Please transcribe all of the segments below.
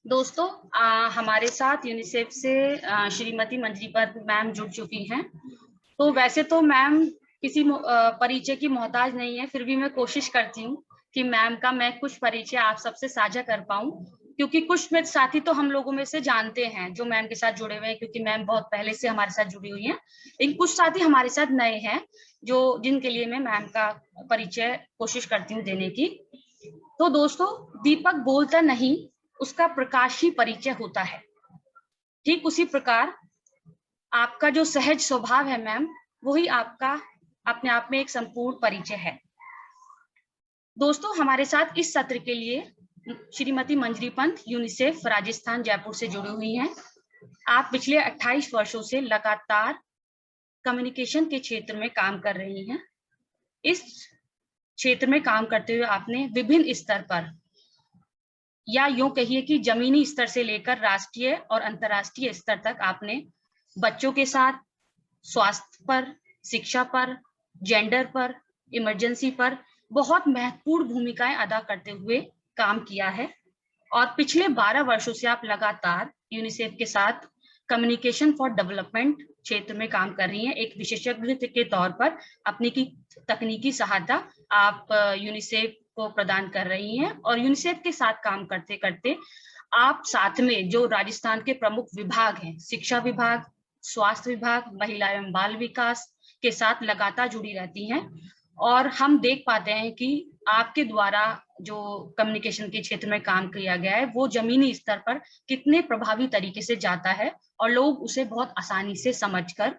दोस्तों, हमारे साथ यूनिसेफ से श्रीमती मंजरीपत मैम जुड़ चुकी हैं। तो वैसे तो मैम किसी परिचय की मोहताज नहीं है, फिर भी मैं कोशिश करती हूँ कि मैम का मैं कुछ परिचय आप सबसे साझा कर पाऊँ, क्योंकि कुछ में साथी तो हम लोगों में से जानते हैं जो मैम के साथ जुड़े हुए हैं, क्योंकि मैम बहुत पहले से हमारे साथ जुड़ी हुई हैं। लेकिन कुछ साथी हमारे साथ नए हैं, जो जिनके लिए मैं मैम का परिचय कोशिश करती हूँ देने की। तो दोस्तों, दीपक बोलता नहीं, उसका प्रकाश ही परिचय होता है। ठीक उसी प्रकार आपका जो सहज स्वभाव है मैम, वही आपका अपने आप में एक संपूर्ण परिचय है। दोस्तों, हमारे साथ इस सत्र के लिए श्रीमती मंजरी पंत यूनिसेफ राजस्थान जयपुर से जुड़ी हुई हैं। आप पिछले 28 वर्षों से लगातार कम्युनिकेशन के क्षेत्र में काम कर रही हैं। इस क्षेत्र में काम करते हुए आपने विभिन्न स्तर पर, या यूं कहिए कि जमीनी स्तर से लेकर राष्ट्रीय और अंतर्राष्ट्रीय स्तर तक आपने बच्चों के साथ स्वास्थ्य पर, शिक्षा पर, जेंडर पर, इमरजेंसी पर बहुत महत्वपूर्ण भूमिकाएं अदा करते हुए काम किया है। और पिछले 12 वर्षों से आप लगातार यूनिसेफ के साथ कम्युनिकेशन फॉर डेवलपमेंट क्षेत्र में काम कर रही हैं। एक विशेषज्ञ के तौर पर अपनी की तकनीकी सहायता आप यूनिसेफ को प्रदान कर रही हैं, और यूनिसेफ के साथ काम करते करते आप साथ में जो राजस्थान के प्रमुख विभाग हैं, शिक्षा विभाग, स्वास्थ्य विभाग, महिला एवं बाल विकास के साथ लगातार जुड़ी रहती हैं। और हम देख पाते हैं कि आपके द्वारा जो कम्युनिकेशन के क्षेत्र में काम किया गया है, वो जमीनी स्तर पर कितने प्रभावी तरीके से जाता है, और लोग उसे बहुत आसानी से समझकर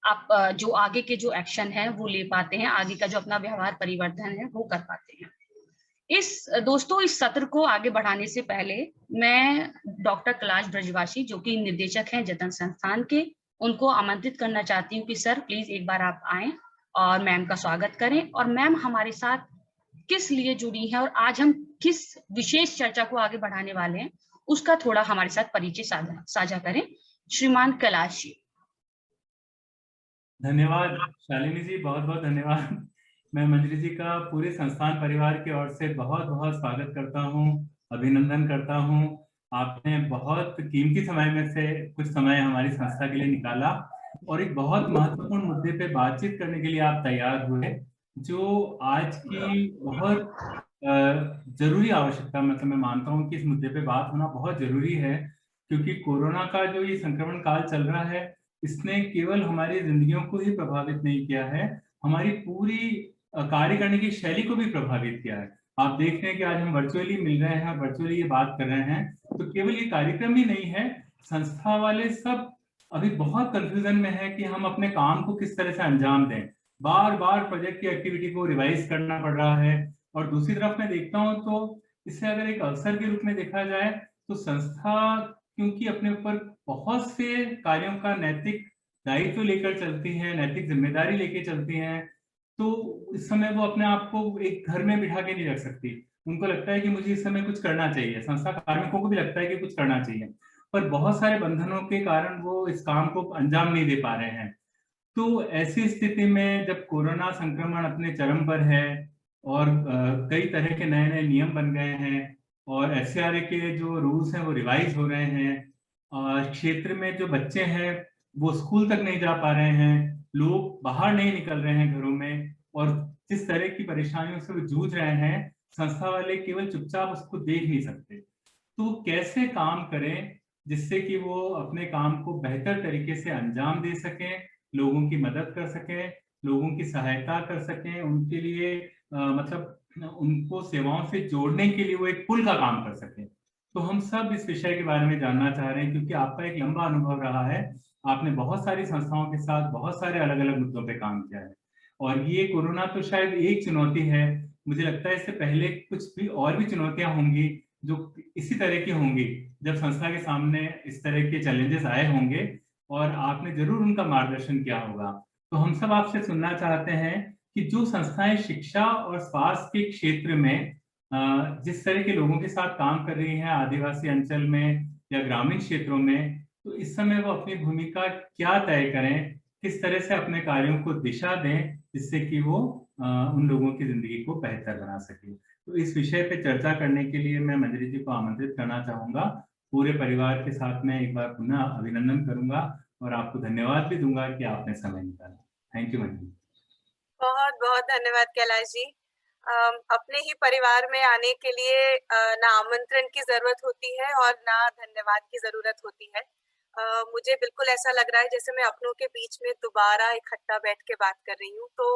आप जो आगे के जो एक्शन है वो ले पाते हैं, आगे का जो अपना व्यवहार परिवर्तन है वो कर पाते हैं। इस सत्र को आगे बढ़ाने से पहले मैं डॉक्टर कैलाश ब्रजवासी, जो कि निर्देशक हैं जतन संस्थान के, उनको आमंत्रित करना चाहती हूँ कि सर प्लीज एक बार आप आए और मैम का स्वागत करें, और मैम हमारे साथ किस लिए जुड़ी है और आज हम किस विशेष चर्चा को आगे बढ़ाने वाले हैं, उसका थोड़ा हमारे साथ परिचय साझा करें। श्रीमान कैलाश जी। धन्यवाद शालिनी जी, बहुत बहुत धन्यवाद। मैं मंजरी जी का पूरे संस्थान परिवार की ओर से बहुत बहुत स्वागत करता हूं, अभिनंदन करता हूं। आपने बहुत कीमती समय में से कुछ समय हमारी संस्था के लिए निकाला और एक बहुत महत्वपूर्ण मुद्दे पे बातचीत करने के लिए आप तैयार हुए, जो आज की बहुत जरूरी आवश्यकता, मतलब मैं मानता हूं कि इस मुद्दे पे बात होना बहुत जरूरी है, क्योंकि कोरोना का जो ये संक्रमण काल चल रहा है, इसने केवल हमारी जिंदगियों को ही प्रभावित नहीं किया है, हमारी पूरी कार्य करने की शैली को भी प्रभावित किया है। आप देख रहे हैं कि आज हम वर्चुअली मिल रहे हैं, वर्चुअली ये बात कर रहे हैं, तो केवल ये कार्यक्रम ही नहीं है, संस्था वाले सब अभी बहुत कंफ्यूजन में है कि हम अपने काम को किस तरह से अंजाम दें। बार बार प्रोजेक्ट की एक्टिविटी को रिवाइज करना पड़ रहा है। और दूसरी तरफ मैं देखता हूं तो इसे अगर एक अवसर के रूप में देखा जाए, तो संस्था क्योंकि अपने ऊपर बहुत से कार्यों का नैतिक दायित्व लेकर चलती हैं, नैतिक जिम्मेदारी लेके चलती हैं, तो इस समय वो अपने आप को एक घर में बिठा के नहीं रख सकती। उनको लगता है कि मुझे इस समय कुछ करना चाहिए, संस्था कार्मिकों को भी लगता है कि कुछ करना चाहिए, पर बहुत सारे बंधनों के कारण वो इस काम को अंजाम नहीं दे पा रहे हैं। तो ऐसी स्थिति में जब कोरोना संक्रमण अपने चरम पर है और कई तरह के नए नए नियम बन गए हैं और एफसीआरए के जो रूल्स हैं वो रिवाइज हो रहे हैं, क्षेत्र में जो बच्चे हैं वो स्कूल तक नहीं जा पा रहे हैं, लोग बाहर नहीं निकल रहे हैं घरों में, और जिस तरह की परेशानियों से वो जूझ रहे हैं, संस्था वाले केवल चुपचाप उसको देख नहीं सकते। तो कैसे काम करें जिससे कि वो अपने काम को बेहतर तरीके से अंजाम दे सकें, लोगों की मदद कर सकें, लोगों की सहायता कर सकें, उनके लिए मतलब उनको सेवाओं से जोड़ने के लिए वो एक पुल का काम कर सकें। तो हम सब इस विषय के बारे में जानना चाह रहे हैं, क्योंकि आपका एक लंबा अनुभव रहा है, आपने बहुत सारी संस्थाओं के साथ बहुत सारे अलग अलग मुद्दों पे काम किया है। और ये कोरोना तो शायद एक चुनौती है, मुझे लगता है इससे पहले कुछ भी और भी चुनौतियां होंगी जो इसी तरह की होंगी, जब संस्था के सामने इस तरह के चैलेंजेस आए होंगे और आपने जरूर उनका मार्गदर्शन किया होगा। तो हम सब आपसे सुनना चाहते हैं कि जो संस्थाएं शिक्षा और स्वास्थ्य के क्षेत्र में जिस तरह के लोगों के साथ काम कर रही हैं, आदिवासी अंचल में या ग्रामीण क्षेत्रों में, तो इस समय वो अपनी भूमिका क्या तय करें, किस तरह से अपने कार्यों को दिशा दें जिससे कि वो उन लोगों की जिंदगी को बेहतर बना सके। तो इस विषय पे चर्चा करने के लिए मैं मंजरी जी को आमंत्रित करना चाहूंगा। पूरे परिवार के साथ में एक बार पुनः अभिनंदन करूंगा और आपको धन्यवाद भी दूंगा कि आपने समय निकाला। थैंक यू मंजरी। बहुत बहुत धन्यवाद कैलाश जी। अपने ही परिवार में आने के लिए ना आमंत्रण की जरूरत होती है और ना धन्यवाद की जरूरत होती है। मुझे बिल्कुल ऐसा लग रहा है जैसे मैं अपनों के बीच में दोबारा इकट्ठा बैठ के बात कर रही हूँ। तो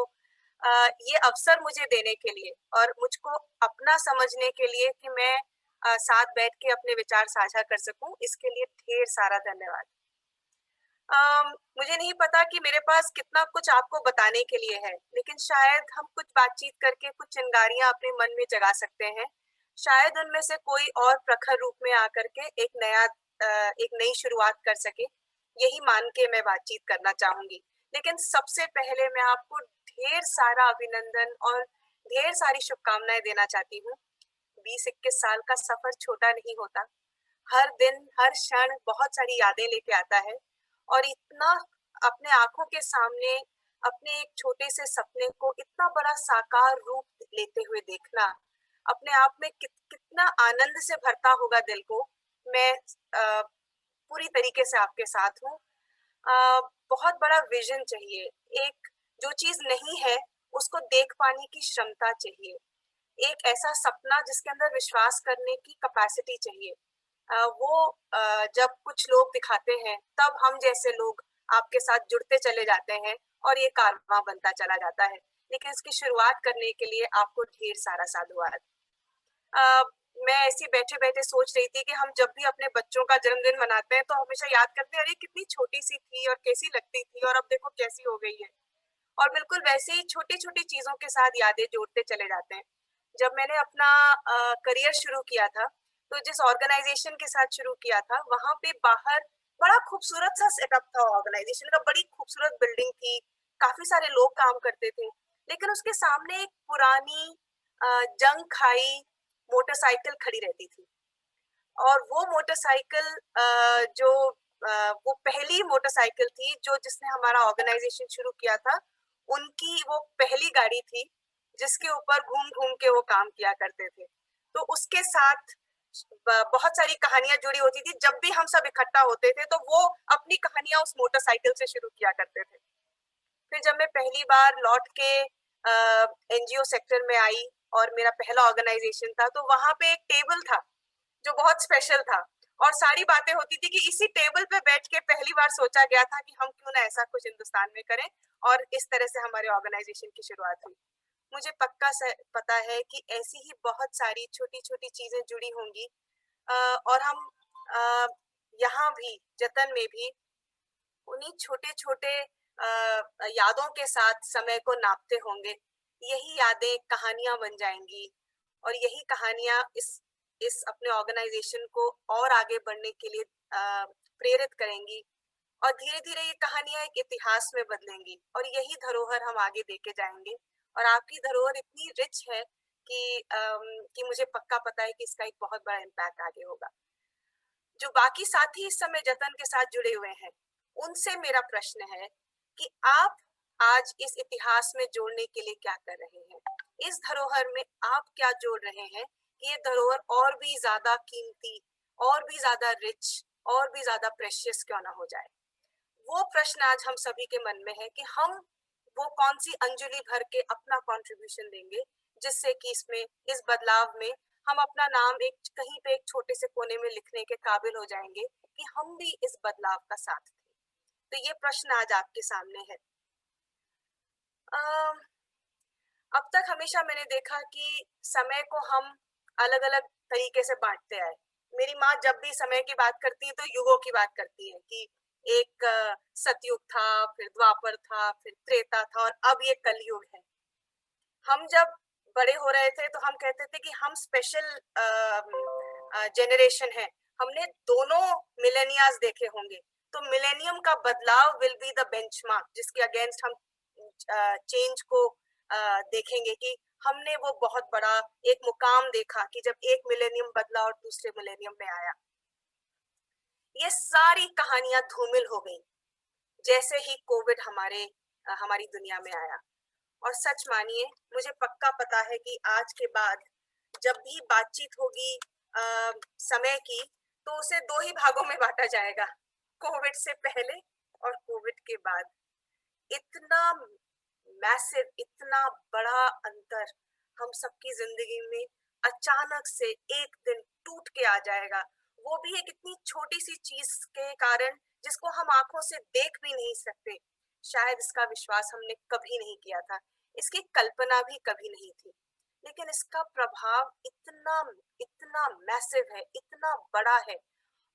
ये अवसर मुझे देने के लिए और मुझको अपना समझने के लिए कि मैं साथ बैठ के अपने विचार साझा कर सकूं, इसके लिए ढेर सारा धन्यवाद। मुझे नहीं पता कि मेरे पास कितना कुछ आपको बताने के लिए है, लेकिन शायद हम कुछ बातचीत करके कुछ चिंगारियां अपने मन में जगा सकते हैं। शायद उनमें से कोई और प्रखर रूप में आकर के एक नई शुरुआत कर सके, यही मान के मैं बातचीत करना चाहूंगी। लेकिन सबसे पहले मैं आपको ढेर सारा अभिनंदन और ढेर सारी शुभकामनाएं देना चाहती हूँ। 20-21 साल का सफर छोटा नहीं होता। हर दिन हर क्षण बहुत सारी यादें लेके आता है और इतना अपने आंखों के सामने अपने एक छोटे से सपने को इतना बड़ा साकार रूप लेते हुए देखना अपने आप में कितना आनंद से भरता होगा दिल को। मैं पूरी तरीके से आपके साथ हूँ। बहुत बड़ा विजन चाहिए, एक जो चीज नहीं है उसको देख पाने की क्षमता चाहिए, एक ऐसा सपना जिसके अंदर विश्वास करने की कैपेसिटी चाहिए। जब कुछ लोग दिखाते हैं तब हम जैसे लोग आपके साथ जुड़ते चले जाते हैं और ये कारवां बनता चला जाता है। लेकिन इसकी शुरुआत करने के लिए आपको ढेर सारा साधुवाद। मैं ऐसी बैठे बैठे सोच रही थी कि हम जब भी अपने बच्चों का जन्मदिन मनाते हैं तो हमेशा याद करते हैं अरे कितनी छोटी सी थी और कैसी लगती थी और अब देखो कैसी हो गई है। और बिल्कुल वैसे ही छोटी छोटी चीजों के साथ यादें जोड़ते चले जाते हैं। जब मैंने अपना करियर शुरू किया था तो जिस ऑर्गेनाइजेशन के साथ शुरू किया था वहां पे बाहर बड़ा खूबसूरत सा सेटअप था। ऑर्गेनाइजेशन का बड़ी खूबसूरत बिल्डिंग थी, काफी सारे लोग काम करते थे, लेकिन उसके सामने एक पुरानी जंग खाई मोटरसाइकिल खड़ी रहती थी। और वो मोटरसाइकिल जो वो पहली मोटरसाइकिल थी जो जिसने हमारा ऑर्गेनाइजेशन शुरू किया था, उनकी वो पहली गाड़ी थी जिसके ऊपर घूम घूम के वो काम किया करते थे। तो उसके साथ बहुत सारी कहानियां जुड़ी होती थी। जब भी हम सब इकट्ठा होते थे तो वो अपनी कहानियां उस मोटरसाइकिल से शुरू किया करते थे। फिर जब मैं पहली बार लौट के एनजीओ सेक्टर में आई और मेरा पहला ऑर्गेनाइजेशन था, तो वहां पे एक टेबल था जो बहुत स्पेशल था और सारी बातें होती थी कि इसी टेबल पे बैठ के पहली बार सोचा गया था कि हम क्यों ना ऐसा कुछ हिंदुस्तान में करें, और इस तरह से हमारे ऑर्गेनाइजेशन की शुरुआत हुई। मुझे पक्का पता है कि ऐसी ही बहुत सारी छोटी छोटी चीजें जुड़ी होंगी और हम यहाँ भी जतन में भी उन्हीं छोटे छोटे यादों के साथ समय को नापते होंगे। यही यादें कहानियां बन जाएंगी और यही कहानियां इस अपने ऑर्गेनाइजेशन को और आगे बढ़ने के लिए प्रेरित करेंगी और धीरे धीरे ये कहानियां एक इतिहास में बदलेंगी और यही धरोहर हम आगे देके जाएंगे। और आपकी धरोहर इतनी रिच है कि मुझे पक्का पता है कि इसका एक बहुत बड़ा इम्पैक्ट आगे होगा। जो बाकी साथी इस समय जतन के साथ जुड़े हुए हैं, उनसे मेरा प्रश्न है कि आप आज इस इतिहास में जोड़ने के लिए क्या कर रहे हैं? इस धरोहर में आप क्या जोड़ रहे हैं कि ये धरोहर और भी ज्यादा कीमती, और भी ज्यादा रिच, और भी ज्यादा प्रेशियस क्यों ना हो जाए? वो प्रश्न आज हम सभी के मन में है कि हम वो कौन सी अंजलि भर के अपना कंट्रीब्यूशन देंगे जिससे कि इसमें इस बदलाव में हम अपना नाम एक कहीं पे एक छोटे से कोने में लिखने के काबिल हो जाएंगे कि हम भी इस बदलाव का साथ थे। तो ये प्रश्न आज आपके सामने है। अब तक हमेशा मैंने देखा कि समय को हम अलग अलग तरीके से बांटते आए। मेरी माँ जब भी समय की बात करती है तो युगों की बात करती है कि एक सतयुग था, फिर द्वापर था, फिर त्रेता था और अब ये कलयुग है। हम जब बड़े हो रहे थे तो हम कहते थे कि हम स्पेशल जेनरेशन है, हमने दोनों मिलेनियास देखे होंगे। तो मिलेनियम का बदलाव विल बी द बेंचमार्क जिसके अगेंस्ट हम चेंज को देखेंगे कि हमने वो बहुत बड़ा एक मुकाम देखा कि जब एक मिलेनियम बदला और दूसरे मिलेनियम में आया। ये सारी कहानियां धूमिल हो गई जैसे ही कोविड हमारी दुनिया में आया। और सच मानिए, मुझे पक्का पता है कि आज के बाद जब भी बातचीत होगी समय की, तो उसे 2 ही भागों में बांटा जाएगा, कोविड से पहले और कोविड के बाद। इतना मैसिव, इतना बड़ा अंतर हम सबकी जिंदगी में अचानक से एक दिन टूट के आ जाएगा, वो भी एक इतनी छोटी सी चीज के कारण जिसको हम आंखों से देख भी नहीं सकते। शायद इसका विश्वास हमने कभी नहीं किया था, इसकी कल्पना भी कभी नहीं थी, लेकिन इसका प्रभाव इतना इतना मैसिव है, इतना बड़ा है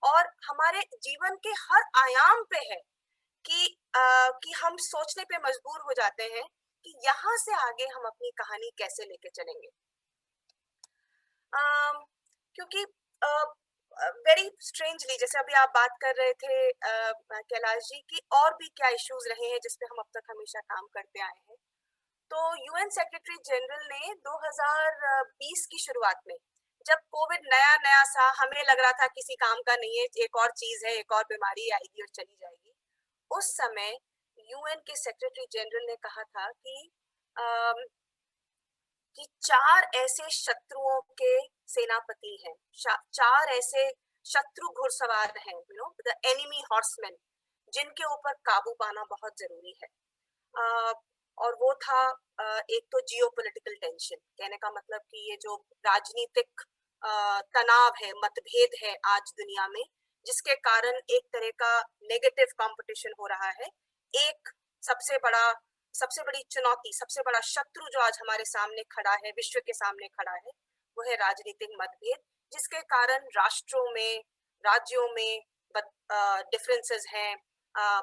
और हमारे जीवन के हर आयाम पे है कि हम सोचने पे मजबूर हो जाते हैं कि यहाँ से आगे हम अपनी कहानी कैसे लेके चलेंगे। क्योंकि वेरी स्ट्रेंजली, जैसे अभी आप बात कर रहे थे कैलाश जी की, और भी क्या इश्यूज रहे हैं जिसपे हम अब तक हमेशा काम करते आए हैं। तो यूएन सेक्रेटरी जनरल ने 2020 की शुरुआत में, जब कोविड नया नया सा, हमें लग रहा था किसी काम का नहीं है, एक और चीज है, एक और बीमारी आएगी और चली जाएगी, उस समय यूएन के सेक्रेटरी जनरल ने कहा था कि 4 ऐसे शत्रुओं के सेनापति हैं, 4 ऐसे शत्रु घुड़सवार हैं, द एनिमी हॉर्समैन, जिनके ऊपर काबू पाना बहुत जरूरी है। और वो था एक तो जियोपॉलिटिकल टेंशन, कहने का मतलब कि ये जो राजनीतिक तनाव है, मतभेद है आज दुनिया में, जिसके कारण एक तरह का नेगेटिव कंपटीशन हो रहा है। एक सबसे बड़ी चुनौती, सबसे बड़ा शत्रु जो आज हमारे सामने खड़ा है, विश्व के सामने खड़ा है, वो है राजनीतिक मतभेद, जिसके कारण राष्ट्रों में, राज्यों में डिफरेंसेस हैं,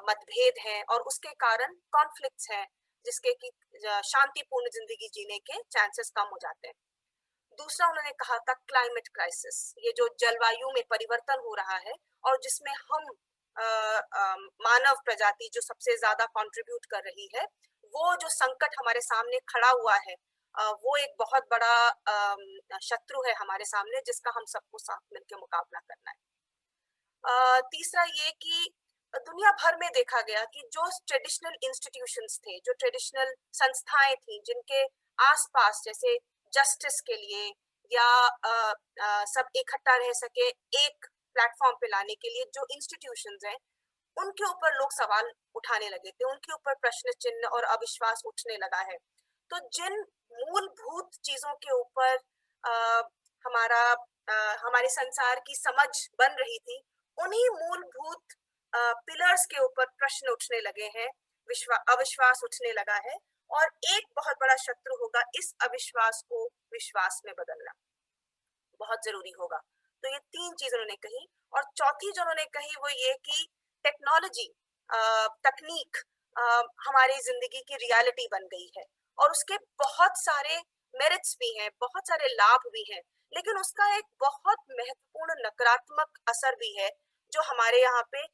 मतभेद हैं और उसके कारण कॉन्फ्लिक्ट्स हैं, जिसके कि शांतिपूर्ण जिंदगी जीने के चांसेस कम हो जाते हैं। दूसरा उन्होंने कहा था क्लाइमेट क्राइसिस, ये जो जलवायु में परिवर्तन हो रहा है और जिसमें हम मानव प्रजाति जो सबसे ज्यादा कंट्रीब्यूट कर रही है, वो जो संकट हमारे सामने खड़ा हुआ है, वो एक बहुत बड़ा शत्रु है हमारे सामने, जिसका हम सबको साथ मिलकर मुकाबला करना है। तीसरा ये कि दुनिया भर में देखा गया कि जो ट्रेडिशनल इंस्टीट्यूशंस थे, जो ट्रेडिशनल संस्थाएं थी, जिनके आसपास जैसे जस्टिस के लिए या सब इकट्ठा रह सके एक प्लेटफॉर्म पे लाने के लिए, जो इंस्टीट्यूशंस हैं, उनके ऊपर लोग सवाल उठाने लगे थे, उनके ऊपर प्रश्न चिन्ह और अविश्वास उठने लगा है। तो जिन मूलभूत चीजों के ऊपर हमारे संसार की समझ बन रही थी, उन्हीं मूलभूत पिलर्स के ऊपर प्रश्न उठने लगे हैं, अविश्वास उठने लगा है और एक बहुत बड़ा शत्रु होगा इस अविश्वास को विश्वास में बदलना, बहुत जरूरी होगा। तो ये 3 चीज उन्होंने कही। और चौथी जो उन्होंने कही वो ये कि टेक्नोलॉजी, तकनीक हमारी जिंदगी की रियलिटी बन गई है और उसके बहुत सारे मेरिट्स भी हैं, बहुत सारे लाभ भी हैं, लेकिन उसका एक बहुत महत्वपूर्ण नकारात्मक असर भी है जो हमारे यहाँ पे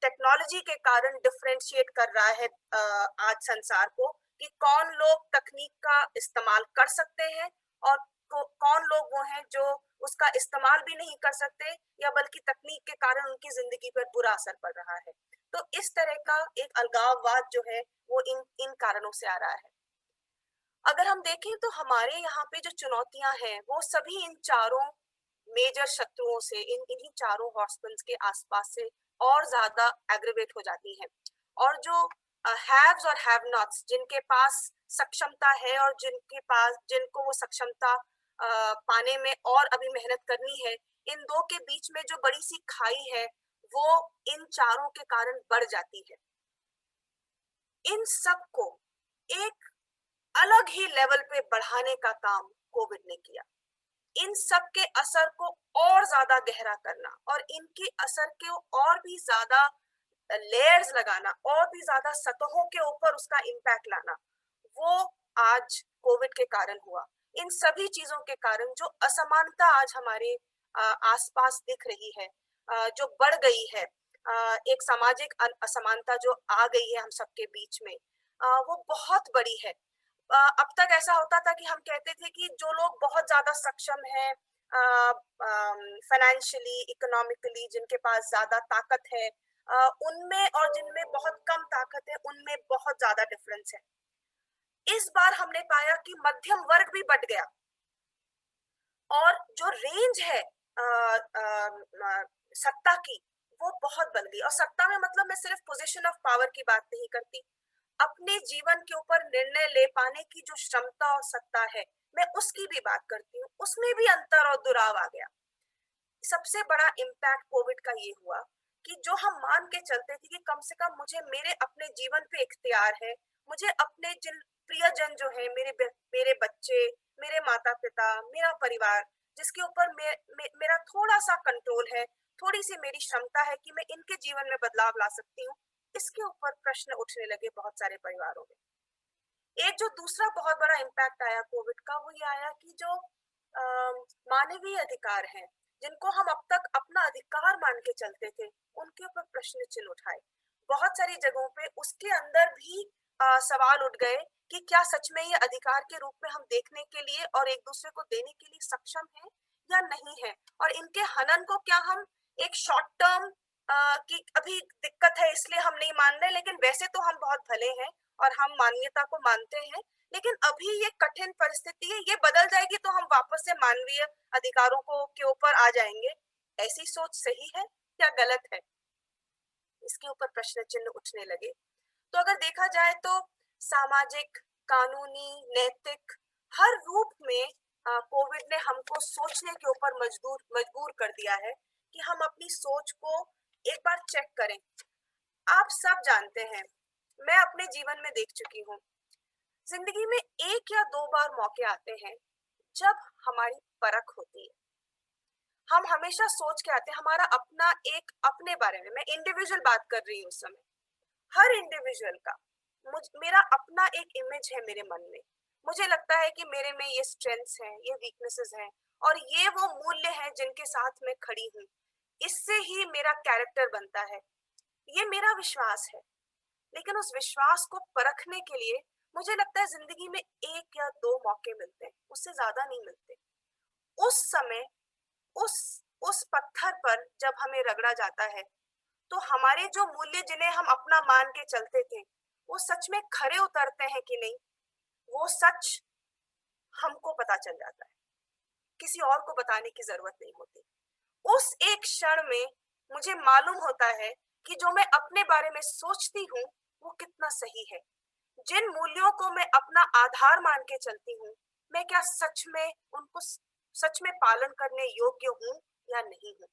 टेक्नोलॉजी के कारण डिफरेंशिएट कर रहा है आज संसार को, कि कौन लोग तकनीक का इस्तेमाल कर सकते हैं और कौन लोग वो हैं जो उसका इस्तेमाल भी नहीं कर सकते या बल्कि तकनीक के कारण उनकी जिंदगी पर बुरा असर पड़ रहा है। तो इस तरह का एक अलगाववाद जो है वो इन कारणों से आ रहा है। अगर हम देखें तो हमारे यहाँ पे जो चुनौतियां हैं वो सभी इन चारों मेजर शत्रुओं से, इन्हीं चारों हॉर्समैन्स के आसपास से और ज्यादा एग्रीवेट हो जाती हैं। और जो हैव्स और हैव नॉट्स, जिनके पास सक्षमता है और जिनको वो सक्षमता पाने में और अभी मेहनत करनी है, इन दो के बीच में जो बड़ी सी खाई है वो इन चारों के कारण बढ़ जाती है। इन सब को एक अलग ही लेवल पे बढ़ाने का काम कोविड ने किया। इन सब के असर को और ज्यादा गहरा करना और इनके असर के और भी ज्यादा लेयर्स लगाना, और भी ज्यादा सतहों के ऊपर उसका इम्पैक्ट लाना, वो आज कोविड के कारण हुआ। इन सभी चीजों के कारण जो असमानता आज हमारे आसपास दिख रही है, जो बढ़ गई है, एक सामाजिक असमानता जो आ गई है हम सबके बीच में, वो बहुत बड़ी है। अब तक ऐसा होता था कि हम कहते थे कि जो लोग बहुत ज्यादा सक्षम हैं फाइनेंशियली, इकोनॉमिकली, जिनके पास ज्यादा ताकत है, उनमें और जिनमें बहुत कम ताकत है उनमें बहुत ज्यादा डिफरेंस है। इस बार हमने पाया कि मध्यम वर्ग भी बढ़ गया और जो रेंज है सत्ता की, वो बहुत बन गई। और सत्ता में मतलब मैं सिर्फ पोजीशन ऑफ पावर की बात नहीं करती, अपने जीवन के ऊपर निर्णय ले पाने की जो क्षमता और सत्ता है, मैं उसकी भी बात करती हूँ। उसमें भी अंतर और दुराव आ गया। सबसे बड़ा इम्पैक्ट कोविड का ये हुआ कि जो हम मान के चलते थे कि कम से कम मुझे मेरे अपने जीवन पे इख्तियार है, मुझे अपने जिन प्रियजन जो है, मेरे बच्चे, मेरे माता पिता, मेरा परिवार, जिसके ऊपर मेरा थोड़ा सा कंट्रोल है, थोड़ी सी मेरी क्षमता है कि मैं इनके जीवन में बदलाव ला सकती हूँ, इसके ऊपर प्रश्न उठने लगे बहुत सारे परिवारों में। एक जो दूसरा बहुत बड़ा इम्पैक्ट आया कोविड का, वो ये आया कि जो मानवीय अधिकार हैं, जिनको हम अब तक अपना अधिकार मान के चलते थे, उनके ऊपर प्रश्न चिन्ह उठाए। बहुत सारी जगहों पे उसके अंदर भी सवाल उठ गए कि क्या सच में ये अधिकार के रूप में हम देखने के लिए और एक दूसरे को देने के लिए सक्षम हैं या नहीं है, और इनके हनन को क्या हम एक शॉर्ट टर्म की अभी दिक्कत है इसलिए हम नहीं मान रहे, लेकिन वैसे तो हम बहुत भले हैं और हम मानवीयता को मानते हैं, लेकिन अभी ये कठिन परिस्थिति है, ये बदल जाएगी तो हम वापस से मानवीय अधिकारों को के ऊपर आ जाएंगे। ऐसी सोच सही है या गलत है, इसके ऊपर प्रश्न चिन्ह उठने लगे। तो अगर देखा जाए तो सामाजिक, कानूनी, नैतिक हर रूप में कोविड ने हमको सोचने के ऊपर मजबूर कर दिया है कि हम अपनी सोच को एक बार चेक करें। आप सब जानते हैं, मैं अपने जीवन में देख चुकी हूँ, जिंदगी में 1 या 2 बार मौके आते हैं जब हमारी परख होती है। हम हमेशा सोच के आते हैं, हमारा अपना एक अपने बारे में, मैं इंडिविजुअल बात कर रही हूँ उस समय, हर इंडिविजुअल का मेरा अपना एक इमेज है मेरे मन में। मुझे लगता है कि मेरे में ये स्ट्रेंथ्स हैं, ये वीकनेसेस हैं, और ये वो मूल्य हैं जिनके साथ मैं खड़ी हूँ। इससे ही मेरा कैरेक्टर बनता है, ये मेरा विश्वास है। लेकिन उस विश्वास को परखने के लिए मुझे लगता है जिंदगी में 1 या 2 मौके मिलते हैं, उससे ज्यादा नहीं मिलते। उस समय उस पत्थर पर जब हमें रगड़ा जाता है, तो हमारे जो मूल्य जिन्हें हम अपना मान के चलते थे, वो सच में खरे उतरते हैं कि नहीं, वो सच हमको पता चल जाता है, किसी और को बताने की जरूरत नहीं होती। उस एक क्षण में मुझे मालूम होता है कि जो मैं अपने बारे में सोचती हूँ वो कितना सही है, जिन मूल्यों को मैं अपना आधार मान के चलती हूँ, मैं क्या सच में उनको सच में पालन करने योग्य हूँ या नहीं हूँ।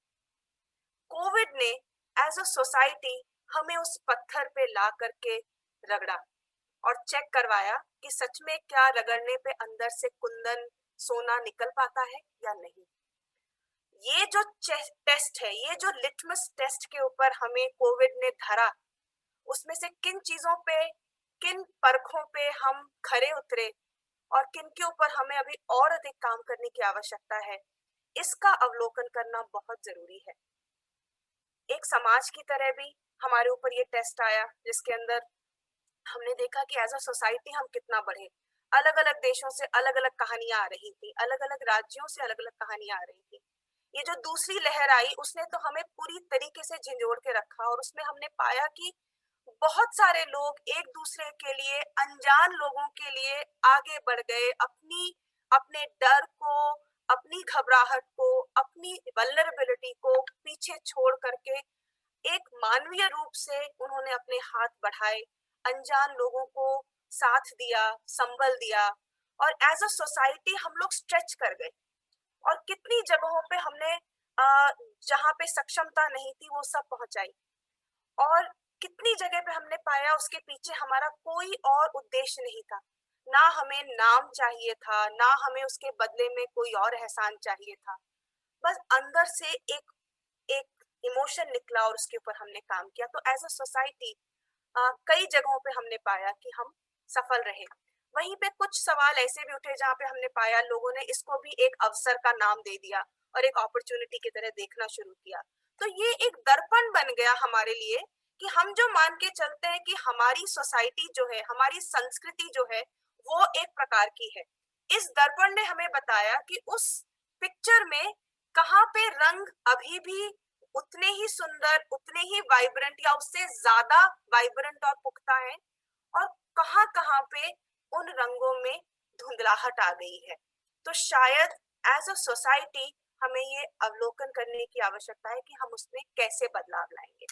कोविड ने एज अ सोसाइटी हमें उस पत्थर पे ला करके रगड़ा और चेक करवाया कि सच में क्या रगड़ने पे अंदर से कुंदन, सोना निकल पाता है या नहीं। ये जो टेस्ट है, ये जो लिटमस टेस्ट के ऊपर हमें कोविड ने धरा, उसमें से किन चीजों पे, किन परखों पे हम खरे उतरे और किन के ऊपर हमें अभी और अधिक काम करने की आवश्यकता है, इसका अवलोकन करना बहुत जरूरी है। एक समाज की तरह भी हमारे ऊपर ये टेस्ट आया, जिसके अंदर हमने देखा कि एज अ सोसाइटी हम कितना बढ़े। अलग अलग देशों से अलग अलग कहानियां आ रही थी, अलग अलग राज्यों से अलग अलग कहानियां आ रही थी। ये जो दूसरी लहर आई, उसने तो हमें पूरी तरीके से झंझोड़ के रखा, और उसमें हमने पाया कि बहुत सारे लोग एक दूसरे के लिए, अनजान लोगों के लिए आगे बढ़ गए, अपने डर को, अपनी घबराहट को, अपनी वल्नरेबिलिटी को पीछे छोड़ करके एक मानवीय रूप से उन्होंने अपने हाथ बढ़ाए, अनजान लोगों को साथ दिया, संबल दिया, और एज अ सोसाइटी हम लोग स्ट्रेच कर गए। और कितनी जगहों पे हमने जहाँ पे सक्षमता नहीं थी वो सब पहुंचाई, और कितनी जगह पे हमने पाया उसके पीछे हमारा कोई और उद्देश्य नहीं था। ना हमें नाम चाहिए था, ना हमें उसके बदले में कोई और एहसान चाहिए था, बस अंदर से एक एक इमोशन निकला और उसके ऊपर हमने काम किया। तो एज अ सोसाइटी कई जगहों पे हमने पाया कि हम सफल रहे। वहीं पे कुछ सवाल ऐसे भी उठे जहाँ पे हमने पाया लोगों ने इसको भी एक अवसर का नाम दे दिया और एक अपॉर्चुनिटी की तरह देखना शुरू किया। तो ये एक दर्पण बन गया हमारे लिए कि हम जो मान के चलते हैं कि हमारी सोसाइटी जो है, हमारी संस्कृति जो है, वो एक प्रकार की है। इस दर्पण ने हमें बताया कि उस पिक्चर में कहाँ पे रंग अभी भी उतने ही सुंदर, उतने ही वाइब्रेंट या उससे ज्यादा वाइब्रेंट और पुख्ता है, और कहाँ कहाँ पे उन रंगों में धुंधलाहट आ गई है। तो शायद एज अ सोसाइटी हमें ये अवलोकन करने की आवश्यकता है कि हम उसमें कैसे बदलाव लाएंगे।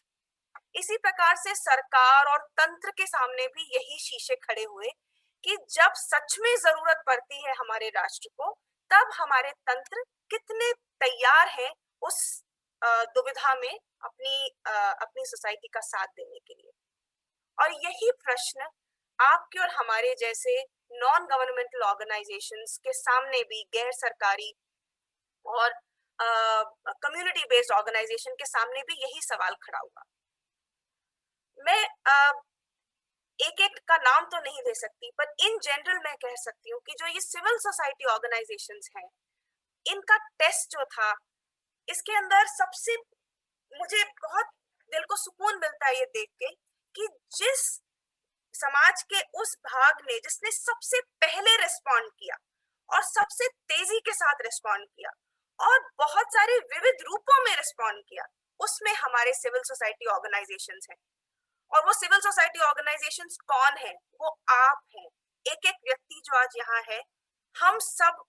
इसी प्रकार से सरकार और तंत्र के सामने भी यही शीशे खड़े हुए कि जब सच में जरूरत पड़ती है हमारे राष्ट्र को, तब हमारे तंत्र कितने तैयार हैं उस दुविधा में अपनी सोसाइटी का साथ देने के लिए। और यही प्रश्न आपके और हमारे जैसे नॉन गवर्नमेंटल ऑर्गेनाइजेशंस के सामने भी, गैर सरकारी और कम्युनिटी बेस्ड ऑर्गेनाइजेशन के सामने भी यही सवाल खड़ा हुआ। मैं एक एक का नाम तो नहीं दे सकती, पर इन जनरल मैं कह सकती हूँ कि जो ये सिविल सोसाइटी ऑर्गेनाइजेशंस हैं, इनका टेस्ट जो था, इसके अंदर सबसे मुझे बहुत दिल को सुकून मिलता है ये देख के कि जिस समाज के उस भाग ने जिसने सबसे पहले रिस्पॉन्ड किया और सबसे तेजी के साथ रिस्पॉन्ड किया और बहुत सारे विविध रूपों में रिस्पॉन्ड किया, उसमें हमारे सिविल सोसाइटी ऑर्गेनाइजेशंस हैं। और वो सिविल सोसाइटी ऑर्गेनाइजेशंस कौन है? वो आप हैं। एक एक व्यक्ति जो आज यहाँ है, हम सब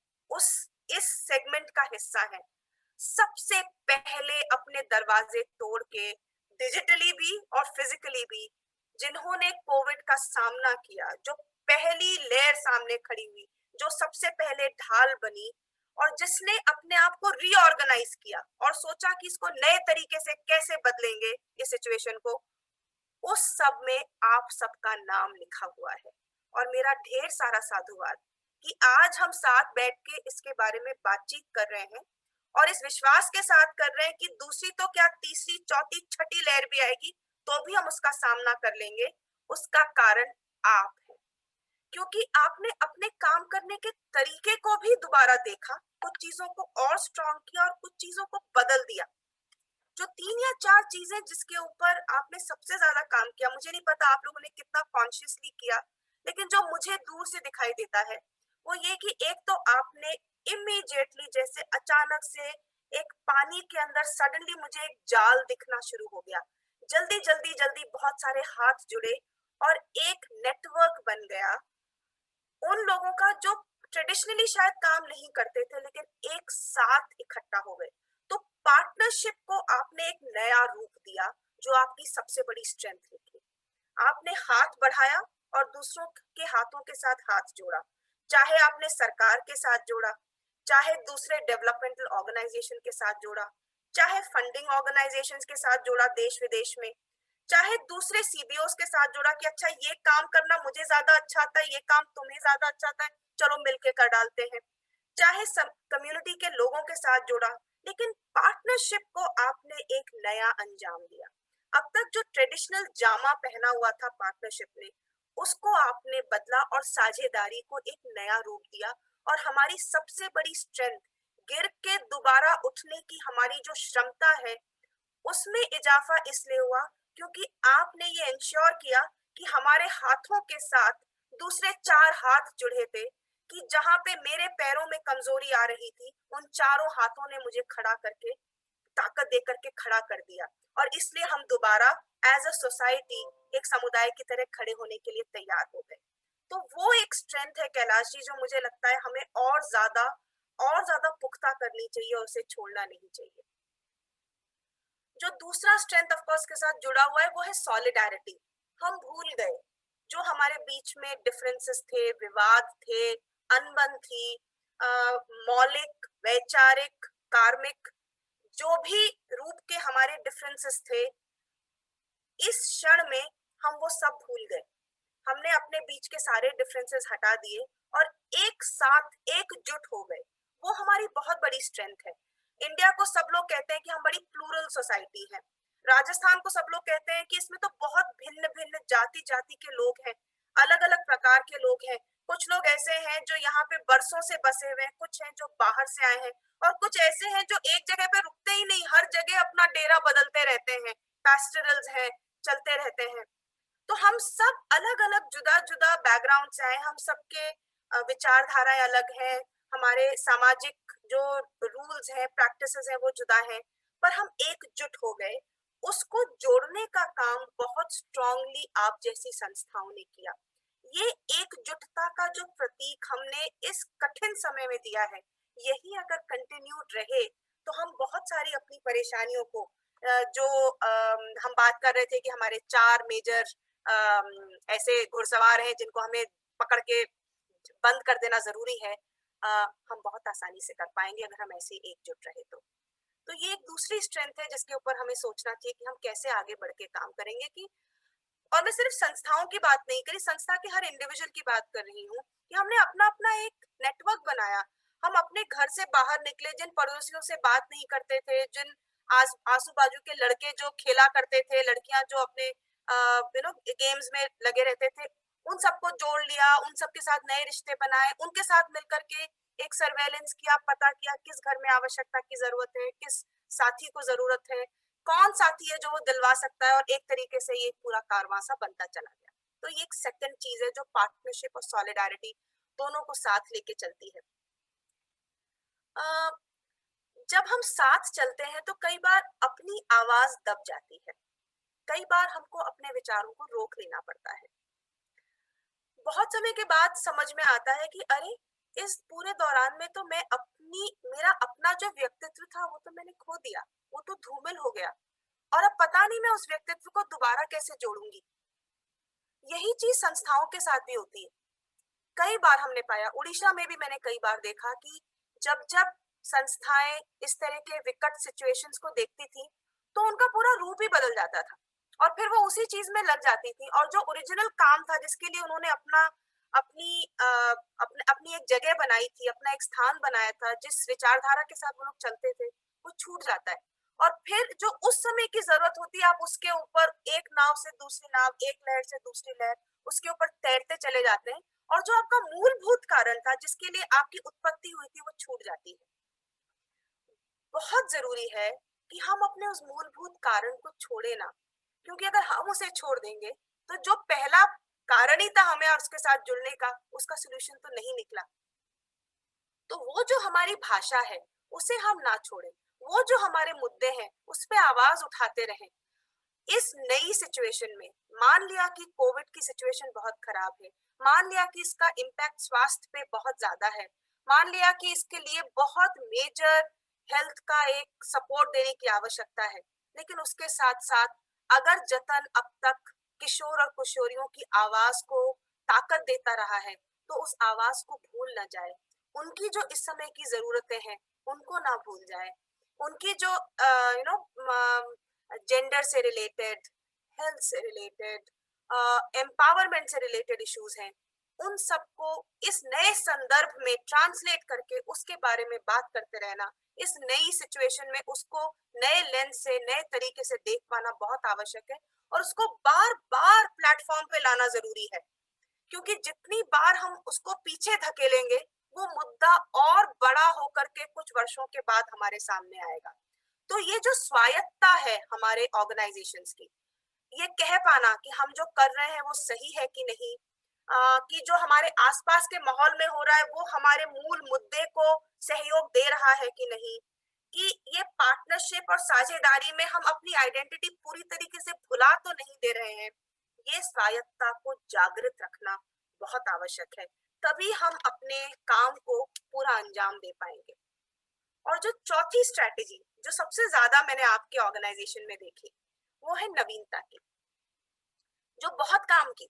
इस सेगमेंट का हिस्सा है। सबसे पहले अपने दरवाजे तोड़ के डिजिटली भी और फिजिकली भी जिन्होंने कोविड का सामना किया, जो पहली लेयर सामने खड़ी हुई, जो सबसे पहले ढाल बनी और जिसने अपने आप को रीऑर्गेनाइज किया और सोचा कि इसको नए तरीके से कैसे बदलेंगे इस सिचुएशन को, उस सब में आप सबका नाम लिखा हुआ है। और मेरा ढेर सारा साधुवाद कि आज हम साथ बैठ के इसके बारे में बातचीत कर रहे हैं और इस विश्वास के साथ कर रहे हैं कि दूसरी तो क्या, तीसरी, चौथी, छठी लहर भी आएगी तो भी हम उसका सामना कर लेंगे। उसका कारण आप है, क्योंकि आपने अपने काम करने के तरीके को भी दोबारा देखा, कुछ चीजों को और स्ट्रॉन्ग किया और कुछ चीजों को बदल दिया। जो 3 या 4 चीजें जिसके ऊपर आपने सबसे ज्यादा काम किया, मुझे नहीं पता आप लोगों ने कितना कॉन्शियसली किया, लेकिन जो मुझे दूर से दिखाई देता है वो ये कि एक तो आपने इमीडिएटली, जैसे अचानक से एक पानी के अंदर सडनली मुझे एक जाल दिखना शुरू हो गया, जल्दी जल्दी जल्दी बहुत सारे हाथ जुड़े और एक नेटवर्क बन गया उन लोगों का जो ट्रेडिशनली शायद काम नहीं करते थे, लेकिन एक साथ इकट्ठा हो गए। तो पार्टनरशिप को आपने एक नया रूप दिया, जो आपकी सबसे बड़ी स्ट्रेंथ निकली। आपने हाथ बढ़ाया और दूसरों के हाथों के साथ हाथ जोड़ा, चाहे आपने सरकार के साथ जोड़ा, चाहे दूसरे डेवलपमेंटल ऑर्गेनाइजेशन के साथ जोड़ा, चाहे फंडिंग ऑर्गेनाइजेशंस के साथ जोड़ा देश विदेश में, चाहे दूसरे सीबीओस के साथ जोड़ा कि अच्छा ये काम करना मुझे ज्यादा अच्छा आता है, ये काम तुम्हें ज्यादा अच्छा आता है, चलो मिलके कर डालते हैं, चाहे सब कम्युनिटी के लोगों के साथ जोड़ा, लेकिन पार्टनरशिप को आपने एक नया अंजाम दिया। अब तक जो ट्रेडिशनल जामा पहना हुआ था पार्टनरशिप ने, उसको आपने बदला और साझेदारी को एक नया रूप दिया। और हमारी सबसे बड़ी स्ट्रेंथ, गिर के दोबारा उठने की हमारी जो क्षमता है, उसमें इजाफा इसलिए हुआ क्योंकि आपने ये इंश्योर किया कि हमारे हाथों के साथ दूसरे 4 हाथ जुड़े थे, कि जहां पे मेरे पैरों में कमजोरी आ रही थी, उन चारों हाथों ने मुझे खड़ा करके, ताकत दे करके खड़ा कर दिया। और इसलिए हम दोबारा एज अ सोसाइटी एक समुदाय की तरह खड़े होने के लिए तैयार हो गए। तो वो एक स्ट्रेंथ है कैलाश जी, जो मुझे लगता है हमें और ज्यादा पुख्ता करनी चाहिए और उसे छोड़ना नहीं चाहिए। जो दूसरा स्ट्रेंथ ऑफ कोर्स के साथ जुड़ा हुआ है वो है सॉलिडारिटी। हम भूल गए जो हमारे बीच में डिफरेंसेस थे, विवाद थे, अनबन थी, मौलिक, वैचारिक, कार्मिक, जो भी रूप के हमारे डिफरेंसेस थे, इस क्षण में हम वो सब भूल गए। हमने अपने बीच के सारे डिफरेंसेस हटा दिए और एक साथ एकजुट हो गए। वो हमारी बहुत बड़ी स्ट्रेंथ है। इंडिया को सब लोग कहते हैं कि हम बड़ी प्लूरल सोसाइटी है। राजस्थान को सब लोग कहते हैं कि इसमें तो बहुत भिन्न भिन्न जाति जाति के लोग हैं, अलग अलग प्रकार के लोग हैं। कुछ लोग ऐसे हैं जो यहाँ पे बरसों से बसे हुए हैं, कुछ हैं जो बाहर से आए हैं, और कुछ ऐसे हैं जो एक जगह पे रुकते ही नहीं, हर जगह अपना डेरा बदलते रहते हैं, पैस्टरल्स हैं, चलते रहते हैं। तो हम सब अलग अलग जुदा जुदा बैकग्राउंड से आए, हम सबके विचारधाराएं अलग हैं, हमारे सामाजिक जो रूल्स हैं, प्रैक्टिसेस हैं, वो जुदा हैं, पर हम एकजुट हो गए। उसको जोड़ने का काम बहुत स्ट्रांगली आप जैसी संस्थाओं ने किया। ये एकजुटता का जो प्रतीक हमने इस कठिन समय में दिया है, यही अगर कंटिन्यूड रहे तो हम बहुत सारी अपनी परेशानियों को जो हम बात कर रहे थे कि हमारे 4 मेजर ऐसे घुड़सवार हैं जिनको हमें पकड़ के बंद कर देना जरूरी है, हम बहुत आसानी से कर पाएंगे अगर हम ऐसे एकजुट रहे तो ये एक दूसरी स्ट्रेंथ है जिसके ऊपर हमें सोचना चाहिए कि हम कैसे आगे बढ़ के काम करेंगे। कि और मैं सिर्फ संस्थाओं की बात नहीं करी, संस्था के हर इंडिविजुअल की बात कर रही हूँ कि हमने अपना अपना एक नेटवर्क बनाया। हम अपने घर से बाहर निकले, जिन पड़ोसियों से बात नहीं करते थे, जिन आजू बाजू के लड़के जो खेला करते थे, लड़कियां जो अपने गेम्स में लगे रहते थे, उन सबको जोड़ लिया, उन सबके साथ नए रिश्ते बनाए, उनके साथ मिलकर के एक सर्वेलेंस किया, पता किया किस घर में आवश्यकता की जरूरत है, किस साथी को जरूरत है, कौन साथी है जो वो दिलवा सकता है, और एक तरीके से ये पूरा कारवां सा बनता चला गया। तो ये एक सेकंड चीज है जो पार्टनरशिप और सॉलिडारिटी दोनों को साथ लेके चलती है। जब हम साथ चलते हैं तो कई बार अपनी आवाज दब जाती है, कई बार हमको अपने विचारों को रोक लेना पड़ता है। बहुत समय के बाद समझ में आता है कि अरे इस पूरे दौरान में तो मेरा अपना जो व्यक्तित्व था वो तो मैंने खो दिया, वो तो धूमिल हो गया, और अब पता नहीं मैं उस व्यक्तित्व को दोबारा कैसे जोड़ूंगी। यही चीज संस्थाओं के साथ भी होती है। कई बार हमने पाया, उड़ीसा में भी मैंने कई बार देखा कि जब जब संस्थाएं इस तरह के विकट सिचुएशंस को देखती थी तो उनका पूरा रूप ही बदल जाता था और फिर वो उसी चीज में लग जाती थी, और जो ओरिजिनल काम था जिसके लिए उन्होंने अपनी एक जगह बनाई थी, अपना एक स्थान बनाया था, जिस विचारधारा के साथ वो लोग चलते थे, वो छूट जाता है। और फिर जो उस समय की जरूरत होती है, आप उसके ऊपर एक नाव से दूसरी नाव, एक लहर से दूसरी लहर, उसके ऊपर तैरते चले जाते हैं, और जो आपका मूलभूत कारण था जिसके लिए आपकी उत्पत्ति हुई थी वो छूट जाती है। बहुत जरूरी है कि हम अपने उस मूलभूत कारण को छोड़े ना, क्योंकि अगर हम उसे छोड़ देंगे तो जो पहला कारण ही था हमें और उसके साथ जुड़ने का, उसका सोल्यूशन तो नहीं निकला। तो वो जो हमारी भाषा है उसे हम ना छोड़ें, वो जो हमारे मुद्दे हैं उस पे आवाज उठाते रहें। इस नई सिचुएशन में मान लिया कि कोविड की सिचुएशन बहुत खराब है, मान लिया कि इसका इम्पैक्ट स्वास्थ्य पे बहुत ज्यादा है, मान लिया कि इसके लिए बहुत मेजर हेल्थ का एक सपोर्ट देने की आवश्यकता है, लेकिन उसके साथ साथ अगर जतन अब तक किशोर और किशोरियों की आवाज को ताकत देता रहा है तो उस आवाज को भूल ना जाए। उनकी जो इस समय की जरूरतें हैं उनको ना भूल जाए। उनकी जो जेंडर से रिलेटेड, हेल्थ से रिलेटेड, एम्पावरमेंट से रिलेटेड इश्यूज हैं, उन सबको इस नए संदर्भ में ट्रांसलेट करके उसके बारे में बात करते रहना, इस नई सिचुएशन में उसको नए लेंस से, नए तरीके से देख पाना बहुत आवश्यक है, और उसको बार बार प्लेटफॉर्म पे लाना जरूरी है, क्योंकि जितनी बार हम उसको पीछे धकेलेंगे वो मुद्दा और बड़ा होकर के कुछ वर्षों के बाद हमारे सामने आएगा। तो ये जो स्वायत्तता है हमारे ऑर्गेनाइजेशंस की, ये कह पाना कि हम जो कर रहे हैं वो सही है कि नहीं, कि जो हमारे आसपास के माहौल में हो रहा है वो हमारे मूल मुद्दे को सहयोग दे रहा है कि नहीं, कि ये पार्टनरशिप और साझेदारी में हम अपनी आइडेंटिटी पूरी तरीके से भुला तो नहीं दे रहे हैं, ये स्वायत्तता को जागृत रखना बहुत आवश्यक है। तभी हम अपने काम को पूरा अंजाम दे पाएंगे। और जो चौथी स्ट्रेटेजी जो सबसे ज्यादा मैंने आपके ऑर्गेनाइजेशन में देखी वो है नवीनता की, जो बहुत काम की,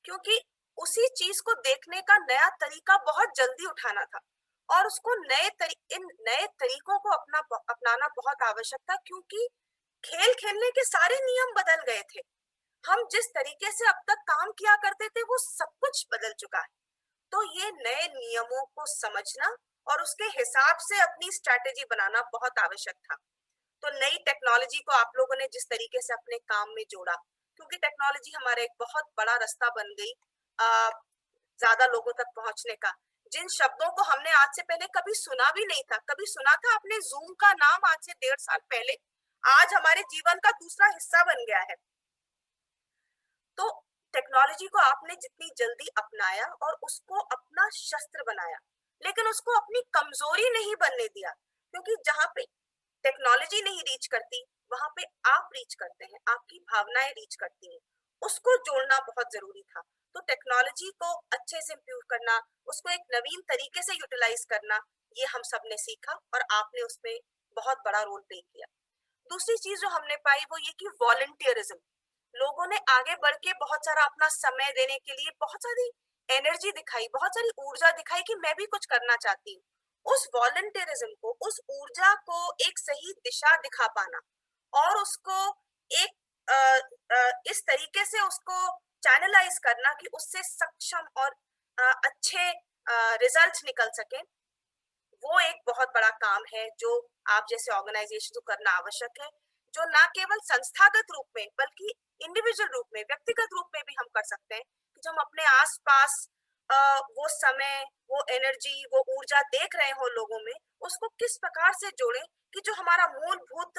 क्योंकि उसी चीज को देखने का नया तरीका बहुत जल्दी उठाना था और उसको इन नए तरीकों को अपनाना बहुत आवश्यक था, क्योंकि खेल खेलने के सारे नियम बदल गए थे। हम जिस तरीके से अब तक काम किया करते थे वो सब कुछ बदल चुका है। तो ये नए नियमों को समझना और उसके हिसाब से अपनी स्ट्रैटेजी बनाना बहुत आवश्यक था। तो नई टेक्नोलॉजी को आप लोगों ने जिस तरीके से अपने काम में जोड़ा, क्योंकि टेक्नोलॉजी हमारा एक बहुत बड़ा रास्ता बन गई ज्यादा लोगों तक पहुंचने का। जिन शब्दों को हमने आज से पहले कभी सुना भी नहीं था, कभी सुना था अपने जूम का नाम आज से 1.5 साल पहले, आज हमारे जीवन का दूसरा हिस्सा बन गया है। तो टेक्नोलॉजी को आपने जितनी जल्दी अपनाया और उसको अपना शस्त्र बनाया, लेकिन उसको अपनी कमजोरी नहीं बनने दिया, क्योंकि जहां पे टेक्नोलॉजी नहीं रीच करती वहां पे आप रीच करते हैं, आपकी भावनाएं रीच करती हैं, उसको जोड़ना बहुत जरूरी था। तो टेक्नोलॉजी को अच्छे से इम्प्रूव करना, उसको एक नवीन तरीके से यूटिलाइज करना, ये हम सब ने सीखा और आपने उसमें बहुत बड़ा रोल प्ले किया। दूसरी चीज जो हमने पाई वो ये कि वॉलंटियरिज्म, लोगों ने आगे बढ़ के बहुत सारा अपना समय देने के लिए बहुत सारी एनर्जी दिखाई, बहुत सारी ऊर्जा दिखाई कि मैं भी कुछ करना चाहती हूँ। उस वॉलंटियरिज्म को, उस ऊर्जा को एक सही दिशा दिखा पाना और उसको एक इस तरीके से उसको चैनलाइज करना कि उससे सक्षम और अच्छे रिजल्ट्स निकल सके, वो एक बहुत बड़ा काम है जो आप जैसे ऑर्गेनाइजेशन को करना आवश्यक है, जो ना केवल संस्थागत रूप में बल्कि इंडिविजुअल रूप में, व्यक्तिगत रूप में भी हम कर सकते हैं कि जो हम अपने आसपास वो समय, वो एनर्जी, वो ऊर्जा देख रहे हो लोगों में, उसको किस प्रकार से जोड़ें कि जो हमारा मूलभूत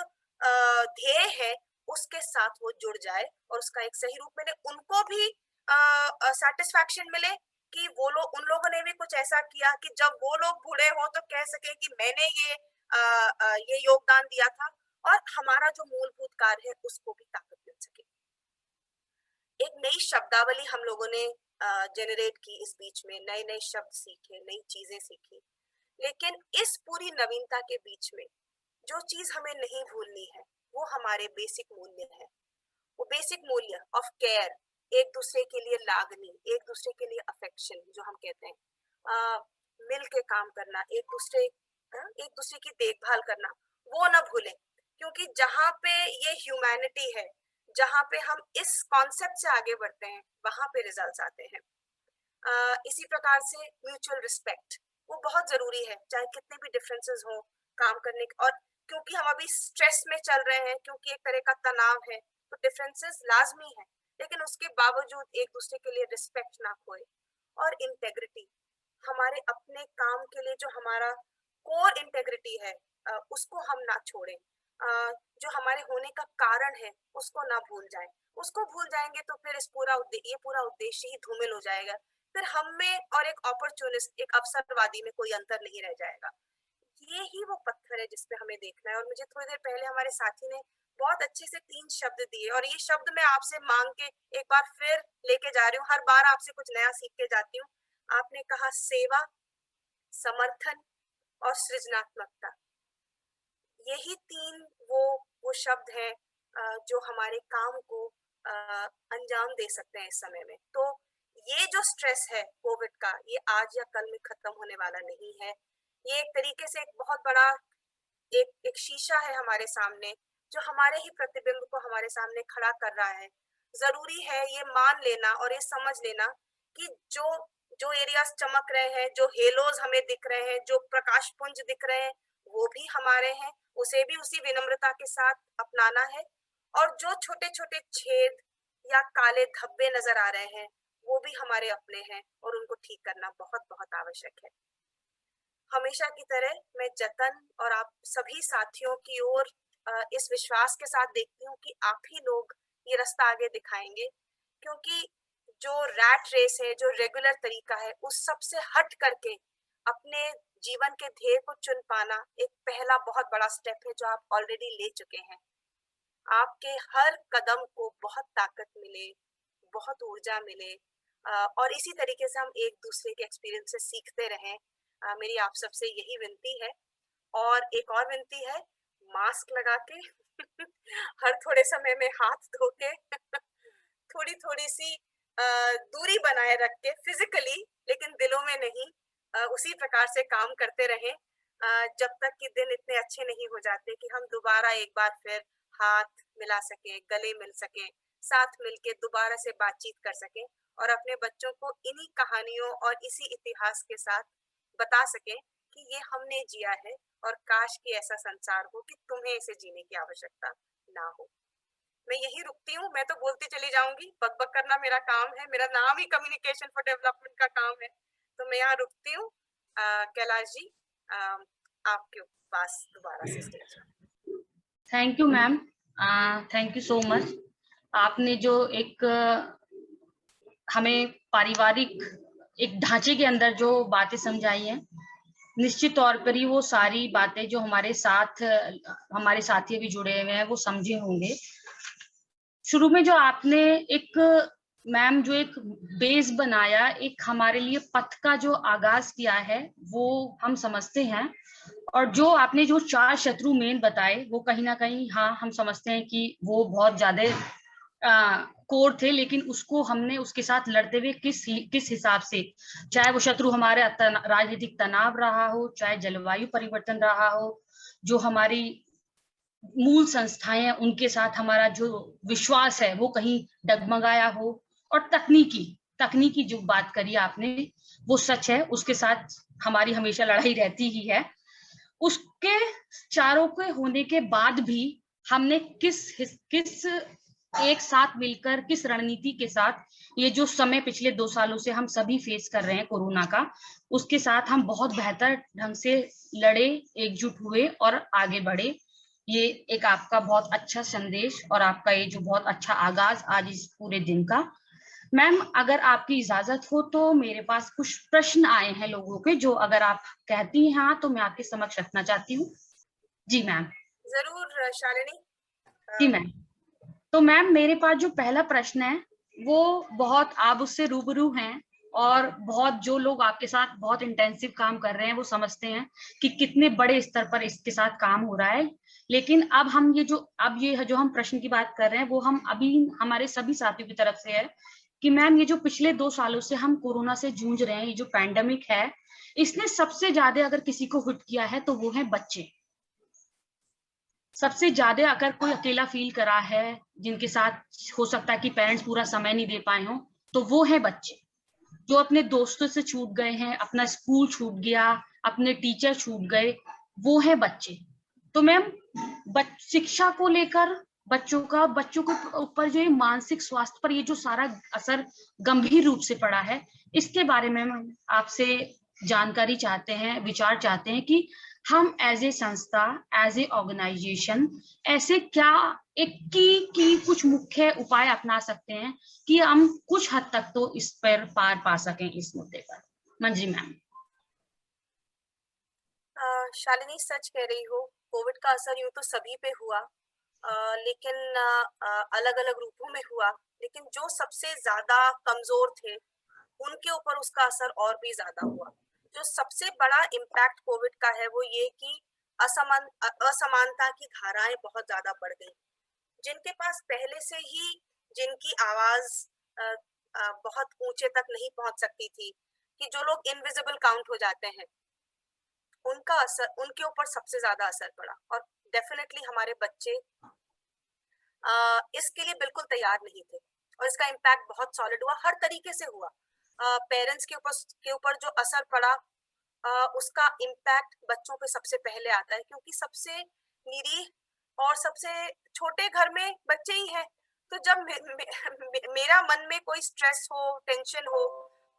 ध्येय है उसके साथ वो जुड़ जाए और उसका एक सही रूप मिले, उनको भी सेटिस्फैक्शन मिले कि वो लोग, उन लोगों ने भी कुछ ऐसा किया कि जब वो लोग बूढ़े हो तो कह सके कि मैंने ये योगदान दिया था, और हमारा जो मूलभूत कार्य है उसको भी ताकत मिल सके। एक नई शब्दावली हम लोगों ने जनरेट की, इस बीच में नए नए शब्द सीखे, नई चीजें सीखी, लेकिन इस पूरी नवीनता के बीच में जो चीज हमें नहीं भूलनी है वो हमारे बेसिक मूल्य है। वो बेसिक मूल्य ऑफ केयर, एक दूसरे के लिए लागनी, एक दूसरे के लिए अफेक्शन जो हम कहते हैं, मिल के काम करना, एक दूसरे की देखभाल करना, वो ना भूलें, क्योंकि जहाँ पे ये ह्यूमैनिटी है, जहाँ पे हम इस कॉन्सेप्ट से आगे बढ़ते हैं वहां पे रिजल्ट्स आते हैं। इसी प्रकार से म्यूचुअल रिस्पेक्ट वो बहुत जरूरी है, चाहे कितने भी डिफरेंसेस हो काम करने के, और क्योंकि हम अभी स्ट्रेस में चल रहे हैं, क्योंकि एक तरह का तनाव है, तो डिफरेंसेस लाजमी है, लेकिन उसके बावजूद एक दूसरे के लिए रिस्पेक्ट ना खोए। और इंटेग्रिटी, हमारे अपने काम के लिए जो हमारा कोर इंटेग्रिटी है उसको हम ना छोड़ें, जो हमारे होने का कारण है उसको ना भूल जाएं। उसको भूल जाएंगे तो फिर ये पूरा उद्देश्य ही धूमिल हो जाएगा, फिर हम में और एक अपॉर्चुनिस्ट, एक अवसरवादी में कोई अंतर नहीं रह जाएगा। ये ही वो पत्थर है जिसपे हमें देखना है। और मुझे थोड़ी देर पहले हमारे साथी ने बहुत अच्छे से 3 शब्द दिए, और ये शब्द मैं आपसे मांग के एक बार फिर लेके जा रही हूँ, हर बार आपसे कुछ नया सीख के जाती हूँ। आपने कहा सेवा, समर्थन और सृजनात्मकता। यही 3 वो शब्द हैं जो हमारे काम को अंजाम दे सकते हैं इस समय में। तो ये जो स्ट्रेस है कोविड का, ये आज या कल में खत्म होने वाला नहीं है। ये एक तरीके से एक बहुत बड़ा एक शीशा है हमारे सामने, जो हमारे ही प्रतिबिंब को हमारे सामने खड़ा कर रहा है। जरूरी है ये मान लेना और ये समझ लेना कि जो एरियाज चमक रहे हैं, जो हेलोज हमें दिख रहे हैं, जो प्रकाश पुंज दिख रहे हैं, वो भी हमारे हैं, उसे भी उसी विनम्रता के साथ अपनाना है। और जो छोटे छोटे छेद या काले धब्बे नजर आ रहे हैं वो भी हमारे अपने हैं, और उनको ठीक करना बहुत बहुत आवश्यक है। हमेशा की तरह मैं जतन और आप सभी साथियों की ओर इस विश्वास के साथ देखती हूँ कि आप ही लोग ये रास्ता आगे दिखाएंगे, क्योंकि जो रैट रेस है, जो रेगुलर तरीका है, उस सब से हट करके अपने जीवन के ध्येय को चुन पाना एक पहला बहुत बड़ा स्टेप है जो आप ऑलरेडी ले चुके हैं। आपके हर कदम को बहुत ताकत मिले, बहुत ऊर्जा मिले, और इसी तरीके से हम एक दूसरे के एक्सपीरियंस से सीखते रहें। मेरी आप सबसे यही विनती है। और एक और विनती है, मास्क लगा के हर थोड़े समय में हाथ धो के थोड़ी थोड़ी सी दूरी बनाए रख के फिजिकली, लेकिन दिलों में नहीं, उसी प्रकार से काम करते रहें जब तक कि दिन इतने अच्छे नहीं हो जाते कि हम दोबारा एक बार फिर हाथ मिला सके, गले मिल सके, साथ मिलके दोबारा से बातचीत कर सके, और अपने बच्चों को इन्हीं कहानियों और इसी इतिहास के साथ बता सके कि ये हमने जिया है, और काश कि ऐसा संसार हो कि तुम्हें इसे जीने की आवश्यकता ना हो। मैं यही रुकती हूँ, मैं तो बोलती चली जाऊंगी, बकबक करना मेरा काम है, मेरा नाम ही कम्युनिकेशन फॉर डेवलपमेंट का काम है, तो मैं यहाँ रुकती हूँ। कैलाश जी, आपके पास दोबारा से stage. Thank you ma'am, thank you so much. आपने जो एक हमें पारिवारिक एक ढांचे के अंदर जो बातें समझाई हैं, निश्चित तौर पर ही वो सारी बातें जो हमारे साथी भी जुड़े हुए हैं वो समझे होंगे। शुरू में जो आपने एक मैम जो एक बेस बनाया, एक हमारे लिए पथ का जो आगाज किया है, वो हम समझते हैं। और जो आपने जो 4 शत्रु मेन बताए, वो कहीं ना कहीं हाँ हम समझते हैं कि वो बहुत ज्यादा कोर थे, लेकिन उसको हमने उसके साथ लड़ते हुए किस हिसाब से, चाहे वो शत्रु हमारे राजनीतिक तनाव रहा हो, चाहे जलवायु परिवर्तन रहा हो, जो हमारी मूल संस्थाएं हैं उनके साथ हमारा जो विश्वास है वो कहीं डगमगाया हो, और तकनीकी जो बात करी आपने वो सच है, उसके साथ हमारी हमेशा लड़ाई रहती ही है। उसके चारों के होने के बाद भी हमने किस एक साथ मिलकर, किस रणनीति के साथ ये जो समय पिछले 2 सालों से हम सभी फेस कर रहे हैं कोरोना का, उसके साथ हम बहुत बेहतर ढंग से लड़े, एकजुट हुए और आगे बढ़े। ये एक आपका बहुत अच्छा संदेश और आपका ये जो बहुत अच्छा आगाज आज इस पूरे दिन का। मैम अगर आपकी इजाजत हो तो मेरे पास कुछ प्रश्न आए हैं लोगों के, जो अगर आप कहती हैं हाँ तो मैं आपके समक्ष रखना चाहती हूँ। जी मैम। जरूर शालिनी। जी मैम। तो मैम मेरे पास जो पहला प्रश्न है वो बहुत, आप उससे रूबरू हैं और बहुत जो लोग आपके साथ बहुत इंटेंसिव काम कर रहे हैं वो समझते हैं कि कितने बड़े स्तर पर इसके साथ काम हो रहा है। लेकिन अब ये जो हम प्रश्न की बात कर रहे हैं वो हम अभी हमारे सभी साथियों की तरफ से है कि मैम ये जो पिछले 2 सालों से हम कोरोना से जूझ रहे हैं, ये जो पैंडेमिक है, इसने सबसे ज्यादा अगर किसी को हिट किया है तो वो है बच्चे। सबसे ज्यादा अगर कोई अकेला फील करा है, जिनके साथ हो सकता है कि पेरेंट्स पूरा समय नहीं दे पाए हों, तो वो है बच्चे जो अपने दोस्तों से छूट गए हैं, अपना स्कूल छूट गया, अपने टीचर छूट गए, वो है बच्चे। तो मैम शिक्षा को लेकर बच्चों के ऊपर जो ये मानसिक स्वास्थ्य पर ये जो सारा असर गंभीर रूप से पड़ा है, इसके बारे में हम आपसे जानकारी चाहते हैं, विचार चाहते हैं कि हम एज ए संस्था, एज ए ऑर्गेनाइजेशन ऐसे क्या एक की कुछ मुख्य उपाय अपना सकते हैं कि हम कुछ हद तक तो इस पर पार पा सकें इस मुद्दे पर। मंजी मैम। शालिनी सच कह रही हो, कोविड का असर यूं तो सभी पे हुआ, लेकिन अलग अलग रूपों में हुआ। लेकिन जो सबसे ज्यादा कमजोर थे उनके ऊपर उसका असर और भी ज्यादा हुआ। जो सबसे बड़ा इम्पैक्ट कोविड का है वो ये कि असमानता की धाराएं बहुत ज्यादा बढ़ गई। जिनके पास पहले से ही, जिनकी आवाज बहुत ऊंचे तक नहीं पहुंच सकती थी, कि जो लोग इनविजिबल काउंट हो जाते हैं, उनका असर, उनके ऊपर सबसे ज्यादा असर पड़ा। और डेफिनेटली हमारे बच्चे इसके लिए बिल्कुल तैयार नहीं थे, और इसका इम्पैक्ट बहुत सॉलिड हुआ, हर तरीके से हुआ। पेरेंट्स के ऊपर जो असर पड़ा, उसका इम्पैक्ट बच्चों पे सबसे पहले आता है, क्योंकि सबसे निरीह और सबसे छोटे घर में बच्चे ही हैं। तो जब मेरा मन में कोई स्ट्रेस हो, टेंशन हो,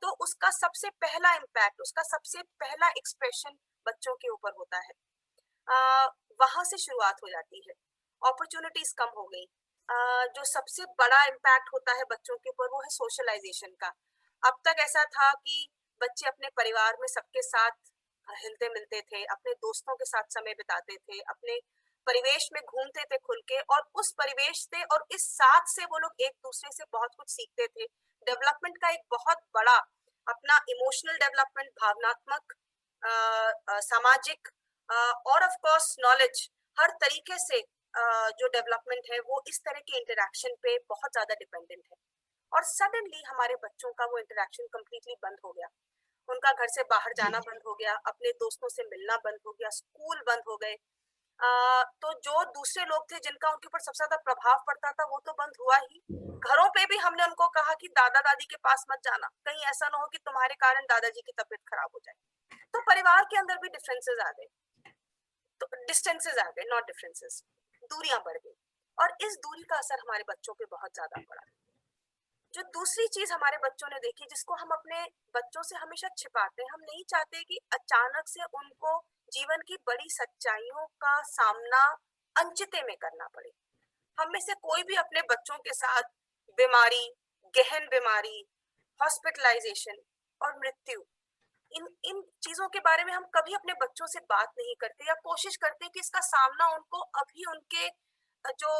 तो उसका सबसे पहला इम्पैक्ट, उसका सबसे पहला एक्सप्रेशन बच्चों के ऊपर होता है। वहां से शुरुआत हो जाती है। अपॉर्चुनिटीज कम हो गई। जो सबसे बड़ा इम्पैक्ट होता है बच्चों के ऊपर वो है सोशलाइजेशन का। अब तक ऐसा था कि बच्चे अपने परिवार में सबके साथ हिलते मिलते थे, अपने दोस्तों के साथ समय बिताते थे, अपने परिवेश में घूमते थे खुल के, और उस परिवेश से और इस साथ से वो लोग एक दूसरे से बहुत कुछ सीखते थे। डेवलपमेंट का एक बहुत बड़ा अपना इमोशनल डेवलपमेंट, भावनात्मक, सामाजिक और ऑफ कोर्स नॉलेज, हर तरीके से जो डेवलपमेंट है वो इस तरह के इंटरेक्शन पे बहुत ज्यादा डिपेंडेंट है। और सडनली हमारे बच्चों का वो इंटरेक्शन कंप्लीटली बंद हो गया। उनका घर से बाहर जाना बंद हो गया, अपने दोस्तों से मिलना बंद हो गया, स्कूल बंद हो गए। तो जो दूसरे लोग थे जिनका उनके ऊपर सबसे ज्यादा प्रभाव पड़ता था वो तो बंद हुआ ही। घरों पे भी हमने उनको कहा कि दादा दादी के पास मत जाना, कहीं ऐसा ना हो कि तुम्हारे कारण दादाजी की तबीयत खराब हो जाए। तो परिवार के अंदर भी डिफरेंसेस आ गए, तो डिस्टेंसेस आ गए, नॉट डिफरेंसेस, दूरियां बढ़ गई। और इस दूरी का असर हमारे बच्चों पे बहुत ज्यादा पड़ा। जो दूसरी चीज हमारे बच्चों ने देखी, जिसको हम अपने बच्चों से हमेशा छिपाते हैं, हम नहीं चाहते कि अचानक से उनको जीवन की बड़ी सच्चाइयों का सामना अनचिते में करना पड़े। हम में से कोई भी अपने बच्चों के साथ बीमारी, गहन बीमारी, हॉस्पिटलाइजेशन और मृत्यु, इन चीजों के बारे में हम कभी अपने बच्चों से बात नहीं करते, या कोशिश करते कि इसका सामना उनको अभी उनके जो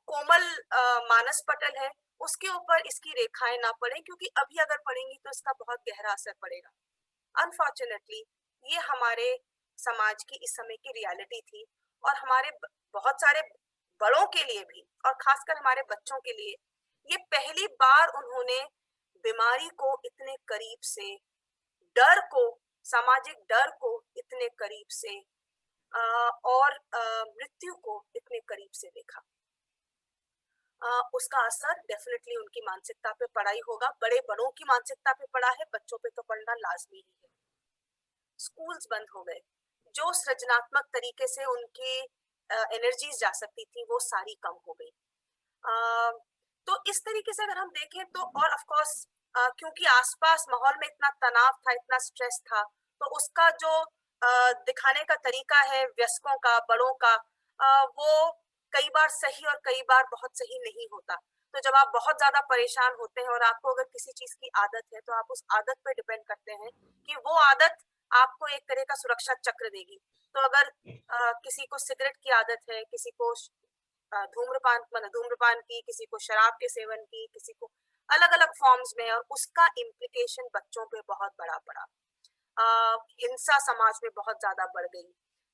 कोमल केवल मानस पटल है उसके ऊपर इसकी रेखाएं ना पड़े, क्योंकि अभी अगर पड़ेंगी तो इसका बहुत गहरा असर पड़ेगा। अनफॉर्चुनेटली ये हमारे समाज की इस समय की रियलिटी थी, और हमारे बहुत सारे बड़ों के लिए भी, और खासकर हमारे बच्चों के लिए ये पहली बार उन्होंने बीमारी को इतने करीब से, डर को, सामाजिक डर को इतने करीब से और मृत्यु को इतने करीब से देखा। उसका असर डेफिनेटली उनकी मानसिकता पे पड़ा ही होगा। बड़े बड़ों की मानसिकता पे पड़ा है, बच्चों पे तो पड़ना लाजमी ही है। स्कूल्स बंद हो गए, जो सृजनात्मक तरीके से उनकी एनर्जीज जा सकती थी वो सारी कम हो गई। तो इस तरीके से अगर हम देखें तो, और ऑफ कोर्स क्योंकि आसपास माहौल में इतना तनाव था, इतना स्ट्रेस था, तो उसका जो दिखाने का तरीका है वयस्कों का, बड़ों का, वो कई बार सही और कई बार बहुत सही नहीं होता। तो जब आप बहुत ज्यादा परेशान होते हैं और आपको अगर किसी चीज की आदत है तो आप उस आदत पे डिपेंड करते हैं कि वो आदत आपको एक तरह का सुरक्षा चक्र देगी। तो अगर किसी को सिगरेट की आदत है, किसी को धूम्रपान की, किसी को शराब के सेवन की, किसी को अलग अलग फॉर्म्स में, और उसका इम्प्लीकेशन बच्चों पे बहुत बड़ा पड़ा। हिंसा समाज में बहुत ज्यादा बढ़ गई।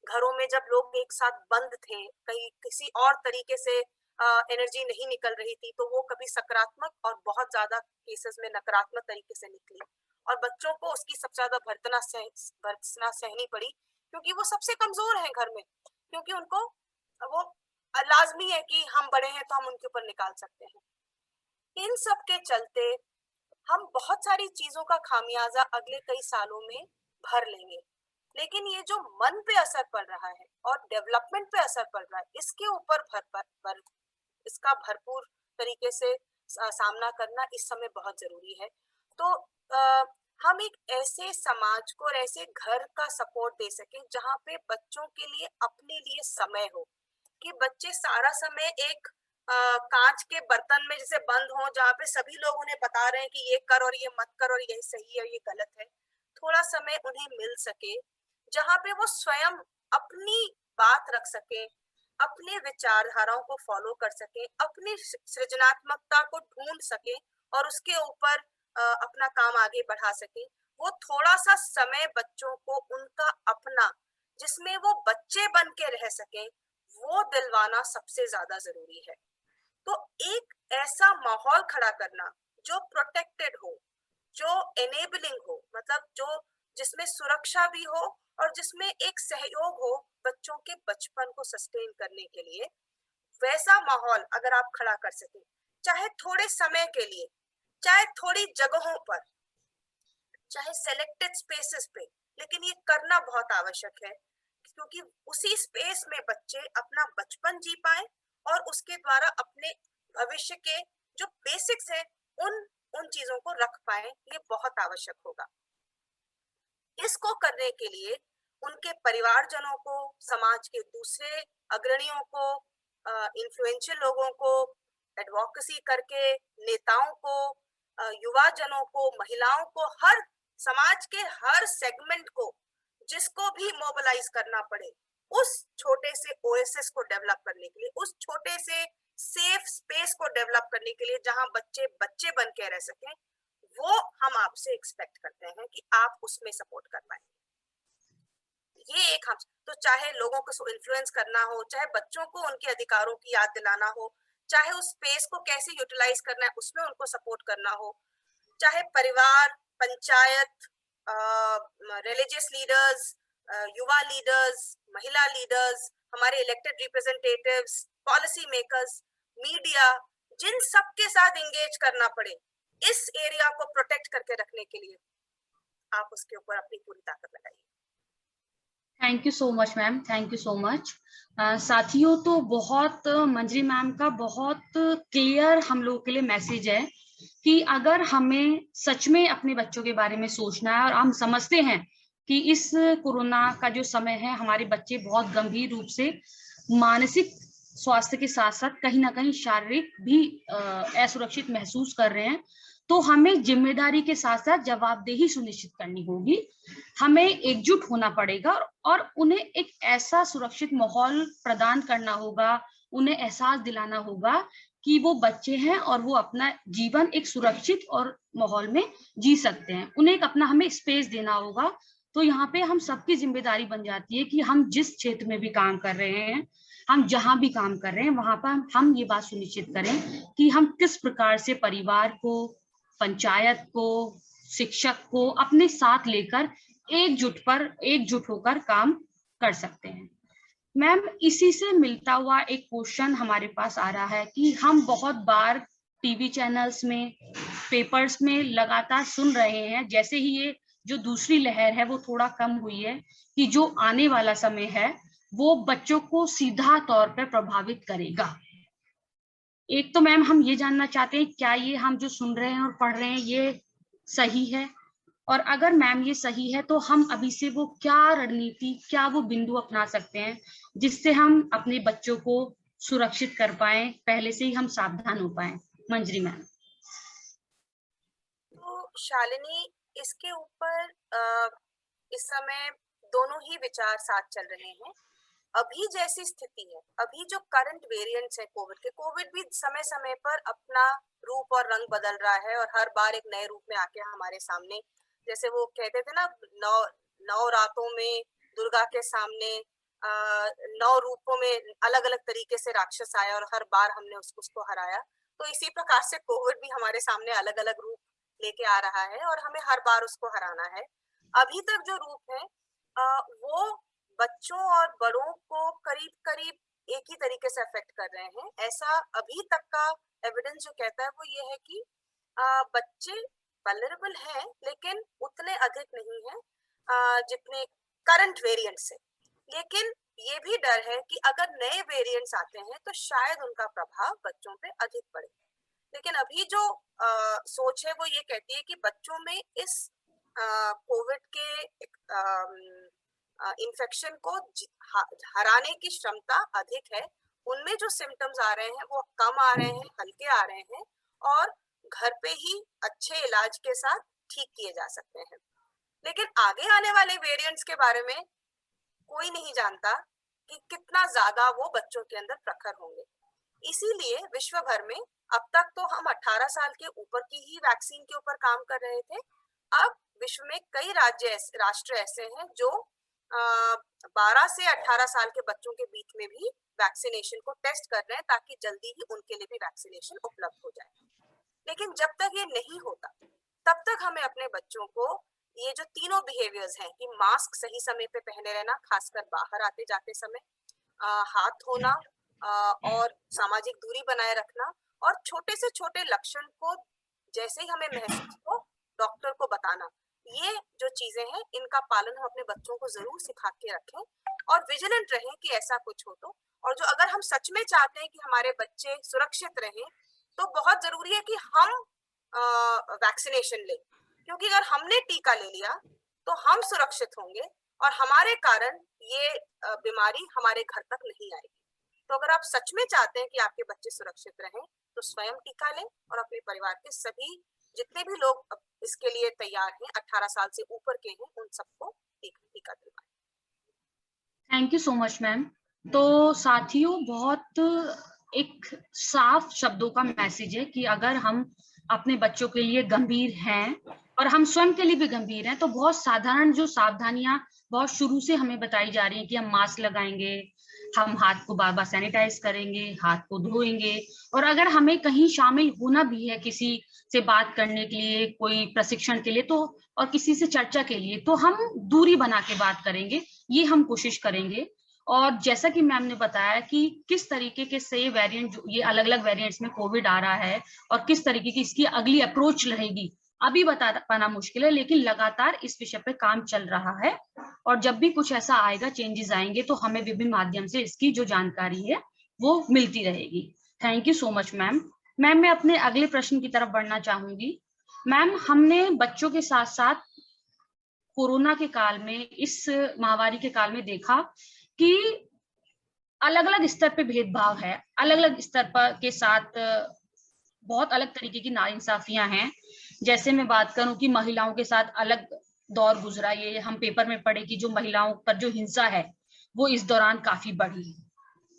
घरों में जब लोग एक साथ बंद थे, कहीं किसी और तरीके से एनर्जी नहीं निकल रही थी, तो वो कभी सकारात्मक और बहुत ज्यादा केसेस में नकारात्मक तरीके से निकली, और बच्चों को उसकी सबसे ज्यादा भर्त्सना सहनी पड़ी, क्योंकि वो सबसे कमजोर हैं घर में, क्योंकि उनको वो लाजमी है कि हम बड़े हैं तो हम उनके ऊपर निकाल सकते हैं। इन सब के चलते हम बहुत सारी चीजों का खामियाजा अगले कई सालों में भर लेंगे, लेकिन ये जो मन पे असर पड़ रहा है और डेवलपमेंट पे असर पड़ रहा है, इसके ऊपर इसका भरपूर तरीके से सामना करना इस समय बहुत जरूरी है। तो हम एक ऐसे समाज को और ऐसे घर का सपोर्ट दे सके जहाँ पे बच्चों के लिए अपने लिए समय हो, कि बच्चे सारा समय एक कांच के बर्तन में जैसे बंद हो, जहाँ पे सभी लोग उन्हें बता रहे हैं कि ये कर और ये मत कर, और ये सही है और ये गलत है। थोड़ा समय उन्हें मिल सके जहाँ पे वो स्वयं अपनी बात रख सके, अपने विचारधाराओं को फॉलो कर सके, अपनी सृजनात्मकता को ढूंढ सके और उसके ऊपर अपना काम आगे बढ़ा सके। वो थोड़ा सा समय बच्चों को उनका अपना, जिसमें वो बच्चे बन के रह सके, वो दिलवाना सबसे ज्यादा जरूरी है। तो एक ऐसा माहौल खड़ा करना जो प्रोटेक्टेड हो, जो एनेबलिंग हो, मतलब जो जिसमें सुरक्षा भी हो और जिसमें एक सहयोग हो बच्चों के बचपन को सस्टेन करने के लिए, वैसा माहौल अगर आप खड़ा कर सकें, चाहे थोड़े समय के लिए, चाहे थोड़ी जगहों पर, चाहे सेलेक्टेड स्पेसेस पे, लेकिन ये करना बहुत आवश्यक है, क्योंकि उसी स्पेस में बच्चे अपना बचपन जी पाए और उसके द्वारा अपने भविष्य के जो बेसिक्स हैं उन चीजों को रख पाए। ये बहुत आवश्यक होगा। इसको करने के लिए उनके परिवारजनों को, समाज के दूसरे अग्रणियों को, इन्फ्लुएंशियल लोगों को, एडवोकेसी करके नेताओं को, युवा जनों को, महिलाओं को, हर समाज के हर सेगमेंट को जिसको भी मोबिलाइज करना पड़े, उस छोटे से ओएसएस को डेवलप करने के लिए, उस छोटे से सेफ स्पेस को डेवलप करने के लिए जहां बच्चे बच्चे बन के रह सकें, वो हम आपसे एक्सपेक्ट करते हैं कि आप उसमें सपोर्ट कर पाए। ये एक हम, तो चाहे लोगों को इन्फ्लुएंस करना हो, चाहे बच्चों को उनके अधिकारों की याद दिलाना हो, चाहे उस स्पेस को कैसे यूटिलाइज करना है उसमें उनको सपोर्ट करना हो, चाहे परिवार, पंचायत, रिलीजियस लीडर्स, युवा लीडर्स, महिला लीडर्स, हमारे elected representatives, policy makers, media, जिन सब के साथ एंगेज करना पड़े इस एरिया को प्रोटेक्ट करके रखने के लिए, आप उसके ऊपर अपनी पूरी ताकत लगाइए। Thank you so much ma'am, thank you so much. साथियों, तो बहुत मंजरी मैम का बहुत क्लियर हम लोगों के लिए मैसेज है कि अगर हमें सच में अपने बच्चों के बारे में सोचना है, और हम समझते हैं कि इस कोरोना का जो समय है हमारे बच्चे बहुत गंभीर रूप से मानसिक स्वास्थ्य के साथ साथ कहीं ना कहीं शारीरिक भी असुरक्षित महसूस कर रहे हैं, तो हमें जिम्मेदारी के साथ साथ जवाबदेही सुनिश्चित करनी होगी। हमें एकजुट होना पड़ेगा और उन्हें एक ऐसा सुरक्षित माहौल प्रदान करना होगा, उन्हें एहसास दिलाना होगा कि वो बच्चे हैं और वो अपना जीवन एक सुरक्षित और माहौल में जी सकते हैं। उन्हें एक अपना हमें स्पेस देना होगा। तो यहाँ पे हम सबकी जिम्मेदारी बन जाती है कि हम जिस क्षेत्र में भी काम कर रहे हैं, हम जहां भी काम कर रहे हैं, वहां पर हम ये बात सुनिश्चित करें कि हम किस प्रकार से परिवार को, पंचायत को, शिक्षक को अपने साथ लेकर एकजुट होकर काम कर सकते हैं। मैम, इसी से मिलता हुआ एक क्वेश्चन हमारे पास आ रहा है कि हम बहुत बार टीवी चैनल्स में, पेपर्स में लगातार सुन रहे हैं, जैसे ही ये जो दूसरी लहर है वो थोड़ा कम हुई है, कि जो आने वाला समय है वो बच्चों को सीधा तौर पर प्रभावित करेगा। एक तो मैम हम ये जानना चाहते हैं, क्या ये हम जो सुन रहे हैं और पढ़ रहे हैं ये सही है? और अगर मैम ये सही है तो हम अभी से वो क्या रणनीति, क्या वो बिंदु अपना सकते हैं जिससे हम अपने बच्चों को सुरक्षित कर पाए, पहले से ही हम सावधान हो पाए? मंजरी मैम। तो शालिनी, इसके ऊपर इस समय दोनों ही विचार साथ चल रहे हैं। अभी जैसी स्थिति है, अभी जो करंट वेरिएंट्स है कोविड भी समय समय पर अपना रूप और रंग बदल रहा है और हर बार एक नए रूप में आके हमारे सामने, जैसे वो कहते थे ना, नौ रातों में दुर्गा के सामने 9 रूपों में अलग अलग तरीके से राक्षस आया और हर बार हमने उसको हराया। तो इसी प्रकार से कोविड भी हमारे सामने अलग अलग रूप लेके आ रहा है और हमें हर बार उसको हराना है। अभी तक जो रूप है वो बच्चों और बड़ों को करीब करीब एक ही तरीके से अफेक्ट कर रहे हैं। ऐसा अभी तक का एविडेंस जो कहता है वो ये है कि बच्चे वल्नरेबल हैं, लेकिन उतने अधिक नहीं है जितने करंट वेरिएंट से। लेकिन ये भी डर है कि अगर नए वेरिएंट्स आते हैं तो शायद उनका प्रभाव बच्चों पे अधिक पड़े। लेकिन अभी जो सोच है वो ये कहती है कि बच्चों में इस कोविड के इन्फेक्शन को हराने की क्षमता अधिक है। उनमें जो सिम्टम्स आ रहे हैं वो कम आ रहे हैं, हल्के आ रहे हैं और घर पे ही अच्छे इलाज के साथ ठीक किए जा सकते हैं। लेकिन आगे आने वाले वेरिएंट्स के बारे में कोई नहीं जानता कि कितना ज्यादा वो बच्चों के अंदर प्रखर होंगे। इसीलिए विश्व भर में अब तक तो हम 18 साल के ऊपर की ही वैक्सीन के ऊपर काम कर रहे थे। अब विश्व में कई राष्ट्र ऐसे हैं जो 12 से 18 साल के बच्चों के बीच में भी वैक्सीनेशन को टेस्ट कर रहे हैं ताकि जल्दी ही उनके लिए भी वैक्सीनेशन उपलब्ध हो जाए। लेकिन जब तक ये नहीं होता तब तक हमें अपने बच्चों को ये जो तीनों बिहेवियर्स हैं कि मास्क सही समय पे पहने रहना, खासकर बाहर आते जाते समय, हाथ धोना और सामाजिक दूरी बनाए रखना, और छोटे से छोटे लक्षण को जैसे ही हमें महसूस हो डॉक्टर को बताना, ये जो चीजें हैं इनका पालन हम अपने बच्चों को जरूर सिखा के रखें और विजिलेंट रहें कि ऐसा कुछ हो तो। और जो अगर हम सच में चाहते हैं कि हमारे बच्चे सुरक्षित रहें तो बहुत जरूरी है कि हम वैक्सीनेशन लें, क्योंकि अगर हमने टीका ले लिया तो हम सुरक्षित होंगे और हमारे कारण ये बीमारी हमारे घर तक नहीं आएगी। तो अगर आप सच में चाहते हैं कि आपके बच्चे सुरक्षित रहें तो स्वयं टीका लें और अपने परिवार के सभी जितने भी लोग इसके लिए तैयार हैं, 18 साल से ऊपर के हैं, उन सबको टीका दिलवाएं। Thank you so much ma'am. तो साथियों, बहुत एक साफ शब्दों का मैसेज है कि अगर हम अपने बच्चों के लिए गंभीर हैं और हम स्वयं के लिए भी गंभीर हैं तो बहुत साधारण जो सावधानियां बहुत शुरू से हमें बताई जा रही हैं कि हम मास्क लगाएंगे, हम हाथ को बार बार सैनिटाइज करेंगे, हाथ को धोएंगे, और अगर हमें कहीं शामिल होना भी है किसी से बात करने के लिए, कोई प्रशिक्षण के लिए तो, और किसी से चर्चा के लिए, तो हम दूरी बना के बात करेंगे, ये हम कोशिश करेंगे। और जैसा कि मैम ने बताया कि किस तरीके के से वेरिएंट, ये अलग अलग वेरिएंट्स में कोविड आ रहा है और किस तरीके की इसकी अगली अप्रोच रहेगी, अभी बता पाना मुश्किल है, लेकिन लगातार इस विषय पे काम चल रहा है और जब भी कुछ ऐसा आएगा, चेंजेस आएंगे, तो हमें विभिन्न माध्यम से इसकी जो जानकारी है वो मिलती रहेगी। Thank you so much ma'am. Ma'am, मैं अपने अगले प्रश्न की तरफ बढ़ना चाहूंगी। मैम, हमने बच्चों के साथ साथ कोरोना के काल में, इस महामारी के काल में देखा कि अलग अलग स्तर पे भेदभाव है, अलग अलग स्तर पर के साथ बहुत अलग तरीके की नाइंसाफियां हैं। जैसे मैं बात करूं कि महिलाओं के साथ अलग दौर गुजरा, ये हम पेपर में पढ़े कि जो महिलाओं पर जो हिंसा है वो इस दौरान काफी बढ़ी,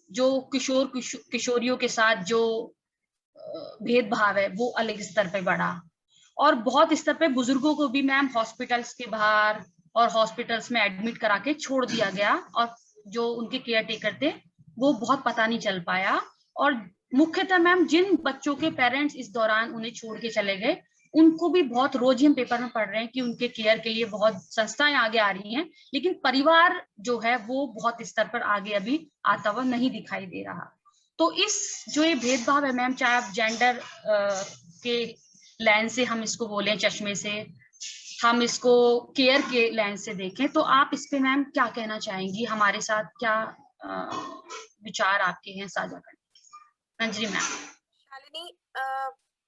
जो किशोरियों के साथ जो भेदभाव है वो अलग स्तर पे बढ़ा, और बहुत स्तर पे बुजुर्गों को भी मैम हॉस्पिटल्स के बाहर और हॉस्पिटल्स में एडमिट करा के छोड़ दिया गया, और जो उनके केयर टेकर थे वो बहुत पता नहीं चल पाया। और मुख्यतः मैम जिन बच्चों के पेरेंट्स इस दौरान उन्हें छोड़ के चले गए, उनको भी बहुत रोज ही हम पेपर में पढ़ रहे हैं कि उनके केयर के लिए बहुत संस्थाएं आगे आ रही हैं, लेकिन परिवार जो है वो बहुत स्तर पर आगे अभी आता हुआ नहीं दिखाई दे रहा। तो इस जो ये भेदभाव है मैम, चाहे आप जेंडर के लेंस से हम इसको बोलें, चश्मे से हम इसको केयर के लेंस से देखें, तो आप इस पे मैम क्या कहना चाहेंगी, हमारे साथ क्या विचार आपके हैं साझा करने? अंजलि मैम। शालिनी,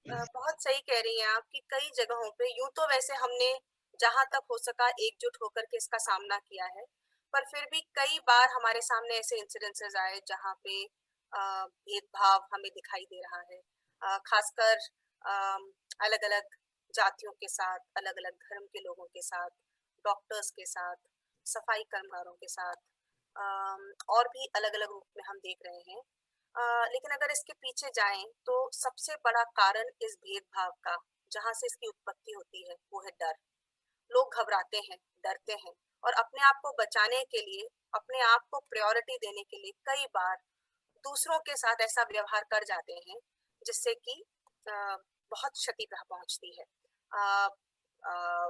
बहुत सही कह रही हैं आप कि कई जगहों पे यूं तो वैसे हमने जहां तक हो सका एकजुट होकर के इसका सामना किया है, पर फिर भी कई बार हमारे सामने ऐसे इंसिडेंसेस आए जहां पे भेदभाव हमें दिखाई दे रहा है, खासकर अलग अलग जातियों के साथ, अलग अलग धर्म के लोगों के साथ, डॉक्टर्स के साथ, सफाई कर्मचारियों के साथ, और भी अलग अलग रूप में हम देख रहे हैं। लेकिन अगर इसके पीछे जाएं तो सबसे बड़ा कारण इस भेदभाव का, जहां से इसकी उत्पत्ति होती है, वो है डर। लोग घबराते हैं, डरते हैं, और अपने आप को बचाने के लिए, अपने आप को प्रायोरिटी देने के लिए कई बार दूसरों के साथ ऐसा व्यवहार कर जाते हैं जिससे कि बहुत क्षति पहुंचती है,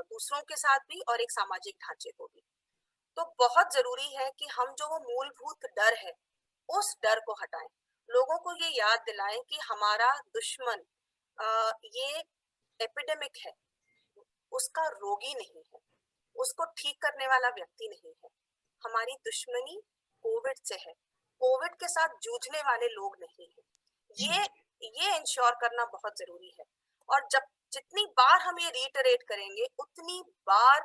दूसरों के साथ भी और एक सामाजिक ढांचे को भी। तो बहुत जरूरी है कि हम जो वो मूलभूत डर है, उस डर को हटाएं, लोगों को ये याद दिलाएं कि हमारा दुश्मन ये एपिडेमिक है, उसका रोगी नहीं है, उसको ठीक करने वाला व्यक्ति नहीं है। हमारी दुश्मनी कोविड से है, कोविड के साथ जूझने वाले लोग नहीं है। ये इंश्योर करना बहुत जरूरी है। और जब जितनी बार हम ये रीटरेट करेंगे, उतनी बार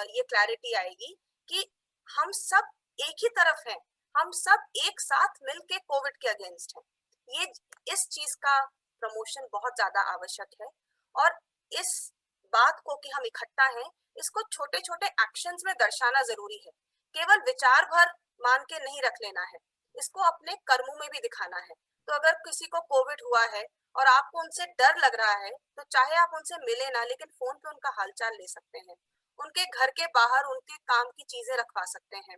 ये क्लैरिटी आएगी कि हम सब एक ही तरफ हैं, हम सब एक साथ मिलके कोविड के अगेंस्ट हैं। ये इस चीज का प्रमोशन बहुत ज्यादा आवश्यक है, और इस बात को कि हम इकट्ठा हैं, इसको छोटे छोटे एक्शंस में दर्शाना जरूरी है। केवल विचार भर मान के नहीं रख लेना है, इसको अपने कर्मों में भी दिखाना है। तो अगर किसी को कोविड हुआ है और आपको उनसे डर लग रहा है, तो चाहे आप उनसे मिले ना, लेकिन फोन पे उनका हालचाल ले सकते हैं, उनके घर के बाहर उनके काम की चीजें रखवा सकते हैं।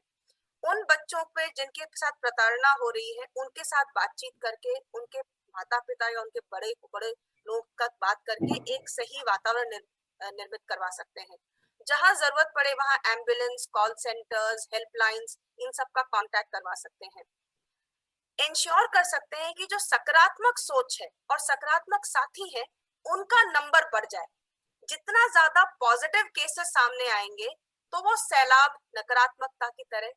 उन बच्चों पे जिनके साथ प्रताड़ना हो रही है, उनके साथ बातचीत करके, उनके माता पिता या उनके बड़े बड़े लोग का बात करके एक सही वातावरण निर्मित करवा सकते हैं। जहां जरूरत पड़े वहां एम्बुलेंस, कॉल सेंटर्स, हेल्पलाइंस, इन सब का कांटेक्ट करवा सकते हैं। इंश्योर कर सकते हैं कि जो सकारात्मक सोच है और सकारात्मक साथी है, उनका नंबर बढ़ जाए। जितना ज्यादा पॉजिटिव केसेस सामने आएंगे, तो वो सैलाब नकारात्मकता की तरफ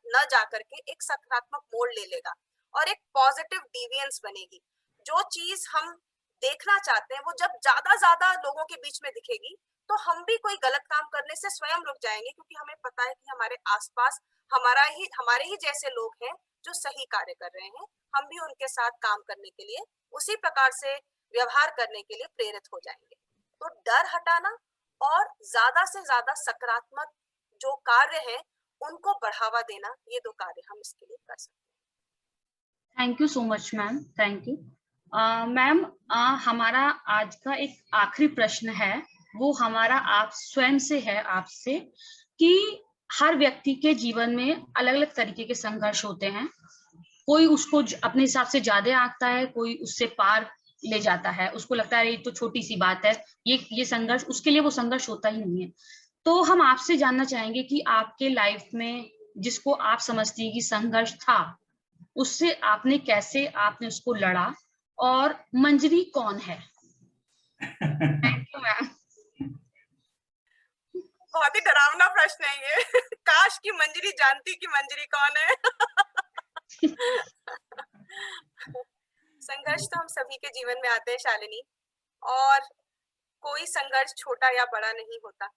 न जा करके एक सकारात्मक मोड़ ले लेगा, और एक पॉजिटिव डिविएंस बनेगी। जो चीज हम देखना चाहते हैं, वो जब ज्यादा लोगों के बीच में दिखेगी, तो हम भी कोई गलत काम करने से स्वयं रुक जाएंगे, क्योंकि हमें पता है कि हमारे आसपास हमारे ही जैसे लोग हैं जो सही कार्य कर रहे हैं। हम भी उनके साथ काम करने के लिए, उसी प्रकार से व्यवहार करने के लिए प्रेरित हो जाएंगे। तो डर हटाना और ज्यादा से ज्यादा सकारात्मक जो कार्य है उनको बढ़ावा देना, ये दो कार्य हम इसके लिए कर सकते हैं। Thank you so much ma'am, thank you ma'am. हमारा आज का एक आखिरी प्रश्न है, वो हमारा आप स्वयं से है, आपसे, कि हर व्यक्ति के जीवन में अलग अलग तरीके के संघर्ष होते हैं। कोई उसको अपने हिसाब से ज्यादा आंकता है, कोई उससे पार ले जाता है, उसको लगता है ये तो छोटी सी बात है, ये संघर्ष उसके लिए वो संघर्ष होता ही नहीं है। तो हम आपसे जानना चाहेंगे कि आपके लाइफ में जिसको आप समझती हैं कि संघर्ष था, उससे आपने उसको लड़ा, और मंजरी कौन है? Thank you ma'am. बहुत ही डरावना प्रश्न है ये। काश की मंजरी जानती कि मंजरी कौन है। संघर्ष तो हम सभी के जीवन में आते हैं शालिनी, और कोई संघर्ष छोटा या बड़ा नहीं होता।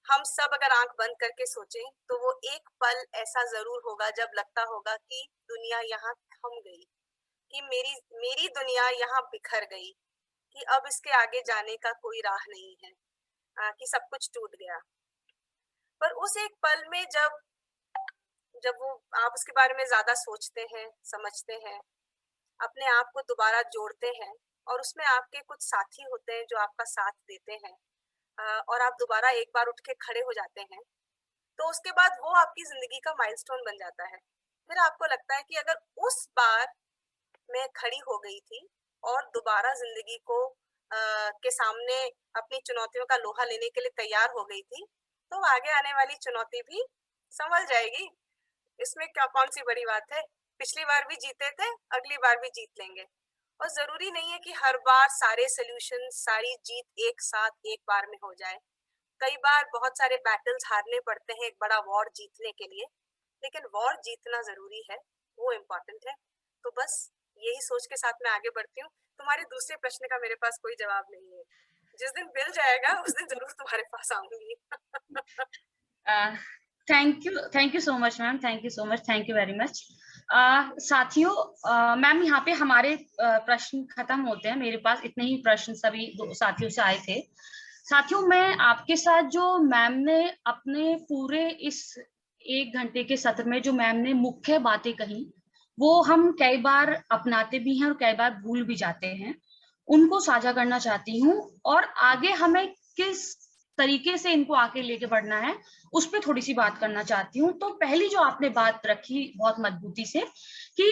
हम सब अगर आंख बंद करके सोचें, तो वो एक पल ऐसा जरूर होगा जब लगता होगा कि दुनिया यहाँ थम गई, कि मेरी दुनिया यहाँ बिखर गई, कि अब इसके आगे जाने का कोई राह नहीं है, कि सब कुछ टूट गया। पर उस एक पल में जब वो आप उसके बारे में ज्यादा सोचते हैं, समझते हैं, अपने आप को दोबारा जोड़ते हैं और उसमें आपके कुछ साथी होते हैं जो आपका साथ देते हैं और आप दोबारा एक बार उठ के खड़े हो जाते हैं, तो उसके बाद वो आपकी जिंदगी का माइलस्टोन बन जाता है। फिर आपको लगता है कि अगर उस बार मैं खड़ी हो गई थी और दोबारा जिंदगी को के सामने अपनी चुनौतियों का लोहा लेने के लिए तैयार हो गई थी, तो आगे आने वाली चुनौती भी संभल जाएगी। इसमें क्या कौन सी बड़ी बात है? पिछली बार भी जीते थे, अगली बार भी जीत लेंगे। और जरूरी नहीं है कि हर बार सारे सॉल्यूशन, सारी जीत एक साथ एक बार में हो जाए। कई बार बहुत सारे बैटल्स हारने पड़ते हैं एक बड़ा वॉर जीतने के लिए, लेकिन वॉर जीतना जरूरी है, वो इम्पोर्टेंट है। तो बस यही सोच के साथ मैं आगे बढ़ती हूँ। तुम्हारे दूसरे प्रश्न का मेरे पास कोई जवाब नहीं है। जिस दिन बिल जाएगा उस दिन जरूर तुम्हारे पास आऊंगी। Thank you so much ma'am, thank you so much, thank you very much. साथियों, मैम यहाँ पे हमारे प्रश्न खत्म होते हैं। मेरे पास इतने ही प्रश्न सभी साथियों से आए थे। साथियों, मैं आपके साथ जो मैम ने अपने पूरे इस 1 घंटे के सत्र में जो मैम ने मुख्य बातें कही, वो हम कई बार अपनाते भी हैं और कई बार भूल भी जाते हैं, उनको साझा करना चाहती हूँ। और आगे हमें किस तरीके से इनको आगे लेके बढ़ना है उस पर थोड़ी सी बात करना चाहती हूँ। तो पहली जो आपने बात रखी बहुत मजबूती से कि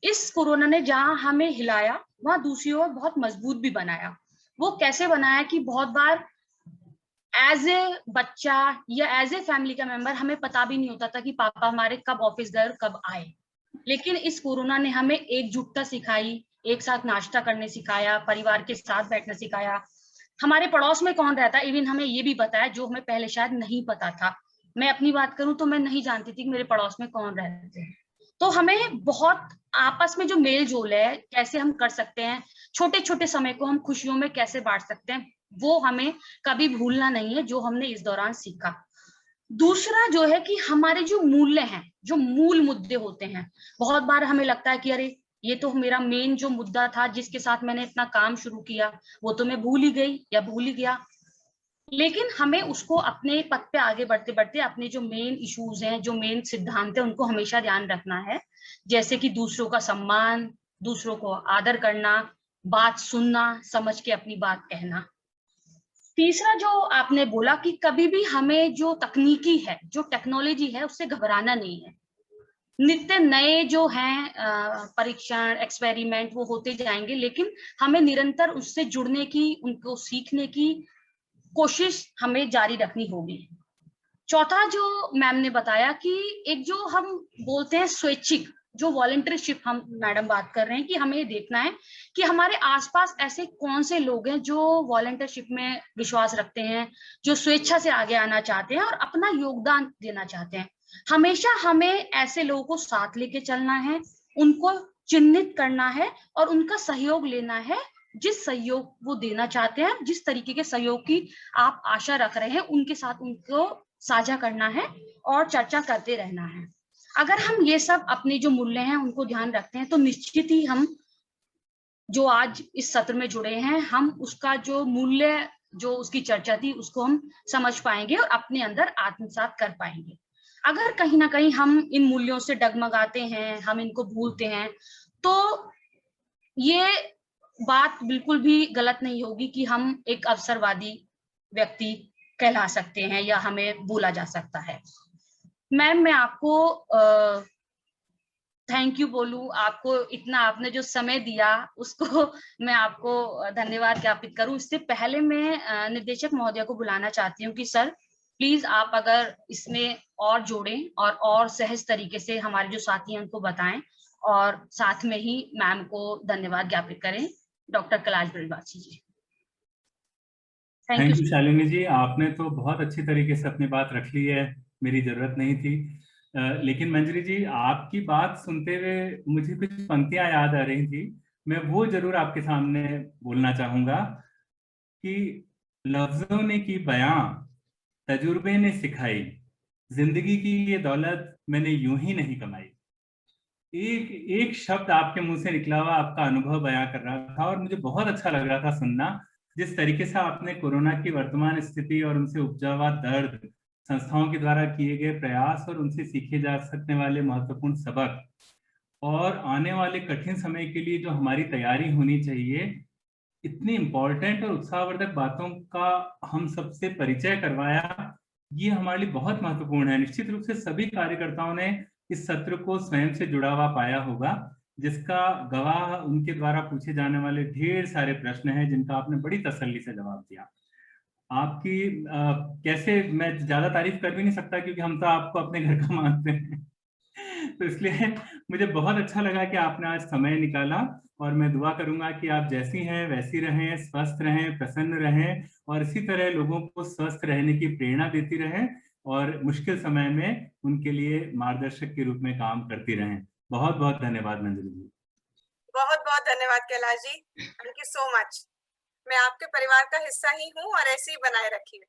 इस कोरोना ने जहां हमें हिलाया वहां दूसरी ओर बहुत मजबूत भी बनाया। वो कैसे बनाया कि बहुत बार एज ए बच्चा या एज ए फैमिली का मेंबर हमें पता भी नहीं होता था कि पापा हमारे कब ऑफिस गए और कब आए। लेकिन इस कोरोना ने हमें एकजुटता सिखाई, एक साथ नाश्ता करने सिखाया, परिवार के साथ बैठना सिखाया। हमारे पड़ोस में कौन रहता है, इवन हमें ये भी बताया जो हमें पहले शायद नहीं पता था। मैं अपनी बात करूं तो मैं नहीं जानती थी कि मेरे पड़ोस में कौन रहते हैं। तो हमें बहुत आपस में जो मेल जोल है कैसे हम कर सकते हैं, छोटे छोटे समय को हम खुशियों में कैसे बांट सकते हैं, वो हमें कभी भूलना नहीं है, जो हमने इस दौरान सीखा। दूसरा जो है कि हमारे जो मूल्य हैं, जो मूल मुद्दे होते हैं, बहुत बार हमें लगता है कि अरे ये तो मेरा मेन जो मुद्दा था जिसके साथ मैंने इतना काम शुरू किया वो तो मैं भूल ही गई या भूल ही गया। लेकिन हमें उसको अपने पथ पे आगे बढ़ते बढ़ते अपने जो मेन इश्यूज हैं, जो मेन सिद्धांत है, उनको हमेशा ध्यान रखना है। जैसे कि दूसरों का सम्मान, दूसरों को आदर करना, बात सुनना, समझ के अपनी बात कहना। तीसरा जो आपने बोला कि कभी भी हमें जो तकनीकी है, जो टेक्नोलॉजी है, उससे घबराना नहीं है। नित्य नए जो हैं परीक्षण, एक्सपेरिमेंट वो होते जाएंगे, लेकिन हमें निरंतर उससे जुड़ने की, उनको सीखने की कोशिश हमें जारी रखनी होगी। चौथा जो मैम ने बताया कि एक जो हम बोलते हैं स्वैच्छिक जो वॉलंटियरशिप, हम मैडम बात कर रहे हैं कि हमें देखना है कि हमारे आसपास ऐसे कौन से लोग हैं जो वॉलंटियरशिप में विश्वास रखते हैं, जो स्वेच्छा से आगे आना चाहते हैं और अपना योगदान देना चाहते हैं। हमेशा हमें ऐसे लोगों को साथ लेके चलना है, उनको चिन्हित करना है और उनका सहयोग लेना है। जिस सहयोग वो देना चाहते हैं, जिस तरीके के सहयोग की आप आशा रख रहे हैं, उनके साथ उनको साझा करना है और चर्चा करते रहना है। अगर हम ये सब अपने जो मूल्य हैं उनको ध्यान रखते हैं तो निश्चित ही हम जो आज इस सत्र में जुड़े हैं, हम उसका जो मूल्य, जो उसकी चर्चा थी, उसको हम समझ पाएंगे और अपने अंदर आत्मसात कर पाएंगे। अगर कहीं ना कहीं हम इन मूल्यों से डगमगाते हैं, हम इनको भूलते हैं, तो ये बात बिल्कुल भी गलत नहीं होगी कि हम एक अवसरवादी व्यक्ति कहला सकते हैं या हमें बोला जा सकता है। मैम, मैं आपको थैंक यू बोलूं, आपको इतना आपने जो समय दिया उसको मैं आपको धन्यवाद ज्ञापित करूं। इससे पहले मैं निर्देशक महोदय को बुलाना चाहती हूँ कि सर प्लीज आप अगर इसमें और जोड़ें और सहज तरीके से हमारे जो साथी हैं उनको बताएं और साथ में ही मैम को धन्यवाद ज्ञापित करें। Doctor Kailash Barwasi ji. Thank you Shalini ji, आपने तो बहुत अच्छी तरीके से अपनी बात रख ली है, मेरी जरूरत नहीं थी। लेकिन मंजरी जी, आपकी बात सुनते हुए मुझे कुछ पंक्तियां याद आ रही थी, मैं वो जरूर आपके सामने बोलना चाहूंगा कि लफ्जों ने की बयां, तजुर्बे ने सिखाई, जिंदगी की ये दौलत मैंने यूं ही नहीं कमाई। एक एक शब्द आपके मुंह से निकला हुआ आपका अनुभव बयां कर रहा था और मुझे बहुत अच्छा लग रहा था सुनना। जिस तरीके से आपने कोरोना की वर्तमान स्थिति और उनसे उपजा हुआ दर्द, संस्थाओं के द्वारा किए गए प्रयास और उनसे सीखे जा सकने वाले महत्वपूर्ण सबक और आने वाले कठिन समय के लिए जो हमारी तैयारी होनी चाहिए, इतनी इम्पोर्टेंट और उत्साहवर्धक बातों का हम सबसे परिचय करवाया, ये हमारे लिए बहुत महत्वपूर्ण है। निश्चित रूप से सभी कार्यकर्ताओं ने इस सत्र को स्वयं से जुड़ा हुआ पाया होगा, जिसका गवाह उनके द्वारा पूछे जाने वाले ढेर सारे प्रश्न हैं जिनका आपने बड़ी तसल्ली से जवाब दिया। आपकी कैसे, मैं ज्यादा तारीफ कर भी नहीं सकता क्योंकि हम तो आपको अपने घर का मानते हैं। तो इसलिए मुझे बहुत अच्छा लगा कि आपने आज समय निकाला, और मैं दुआ करूंगा कि आप जैसी हैं वैसी रहें, स्वस्थ रहें, प्रसन्न रहें, और इसी तरह लोगों को स्वस्थ रहने की प्रेरणा देती रहें, और मुश्किल समय में उनके लिए मार्गदर्शक के रूप में काम करती रहें। बहुत बहुत धन्यवाद मंजरी जी। बहुत बहुत धन्यवाद Kailash ji, thank you so much. मैं आपके परिवार का हिस्सा ही हूँ और ऐसे ही बनाए रखिए।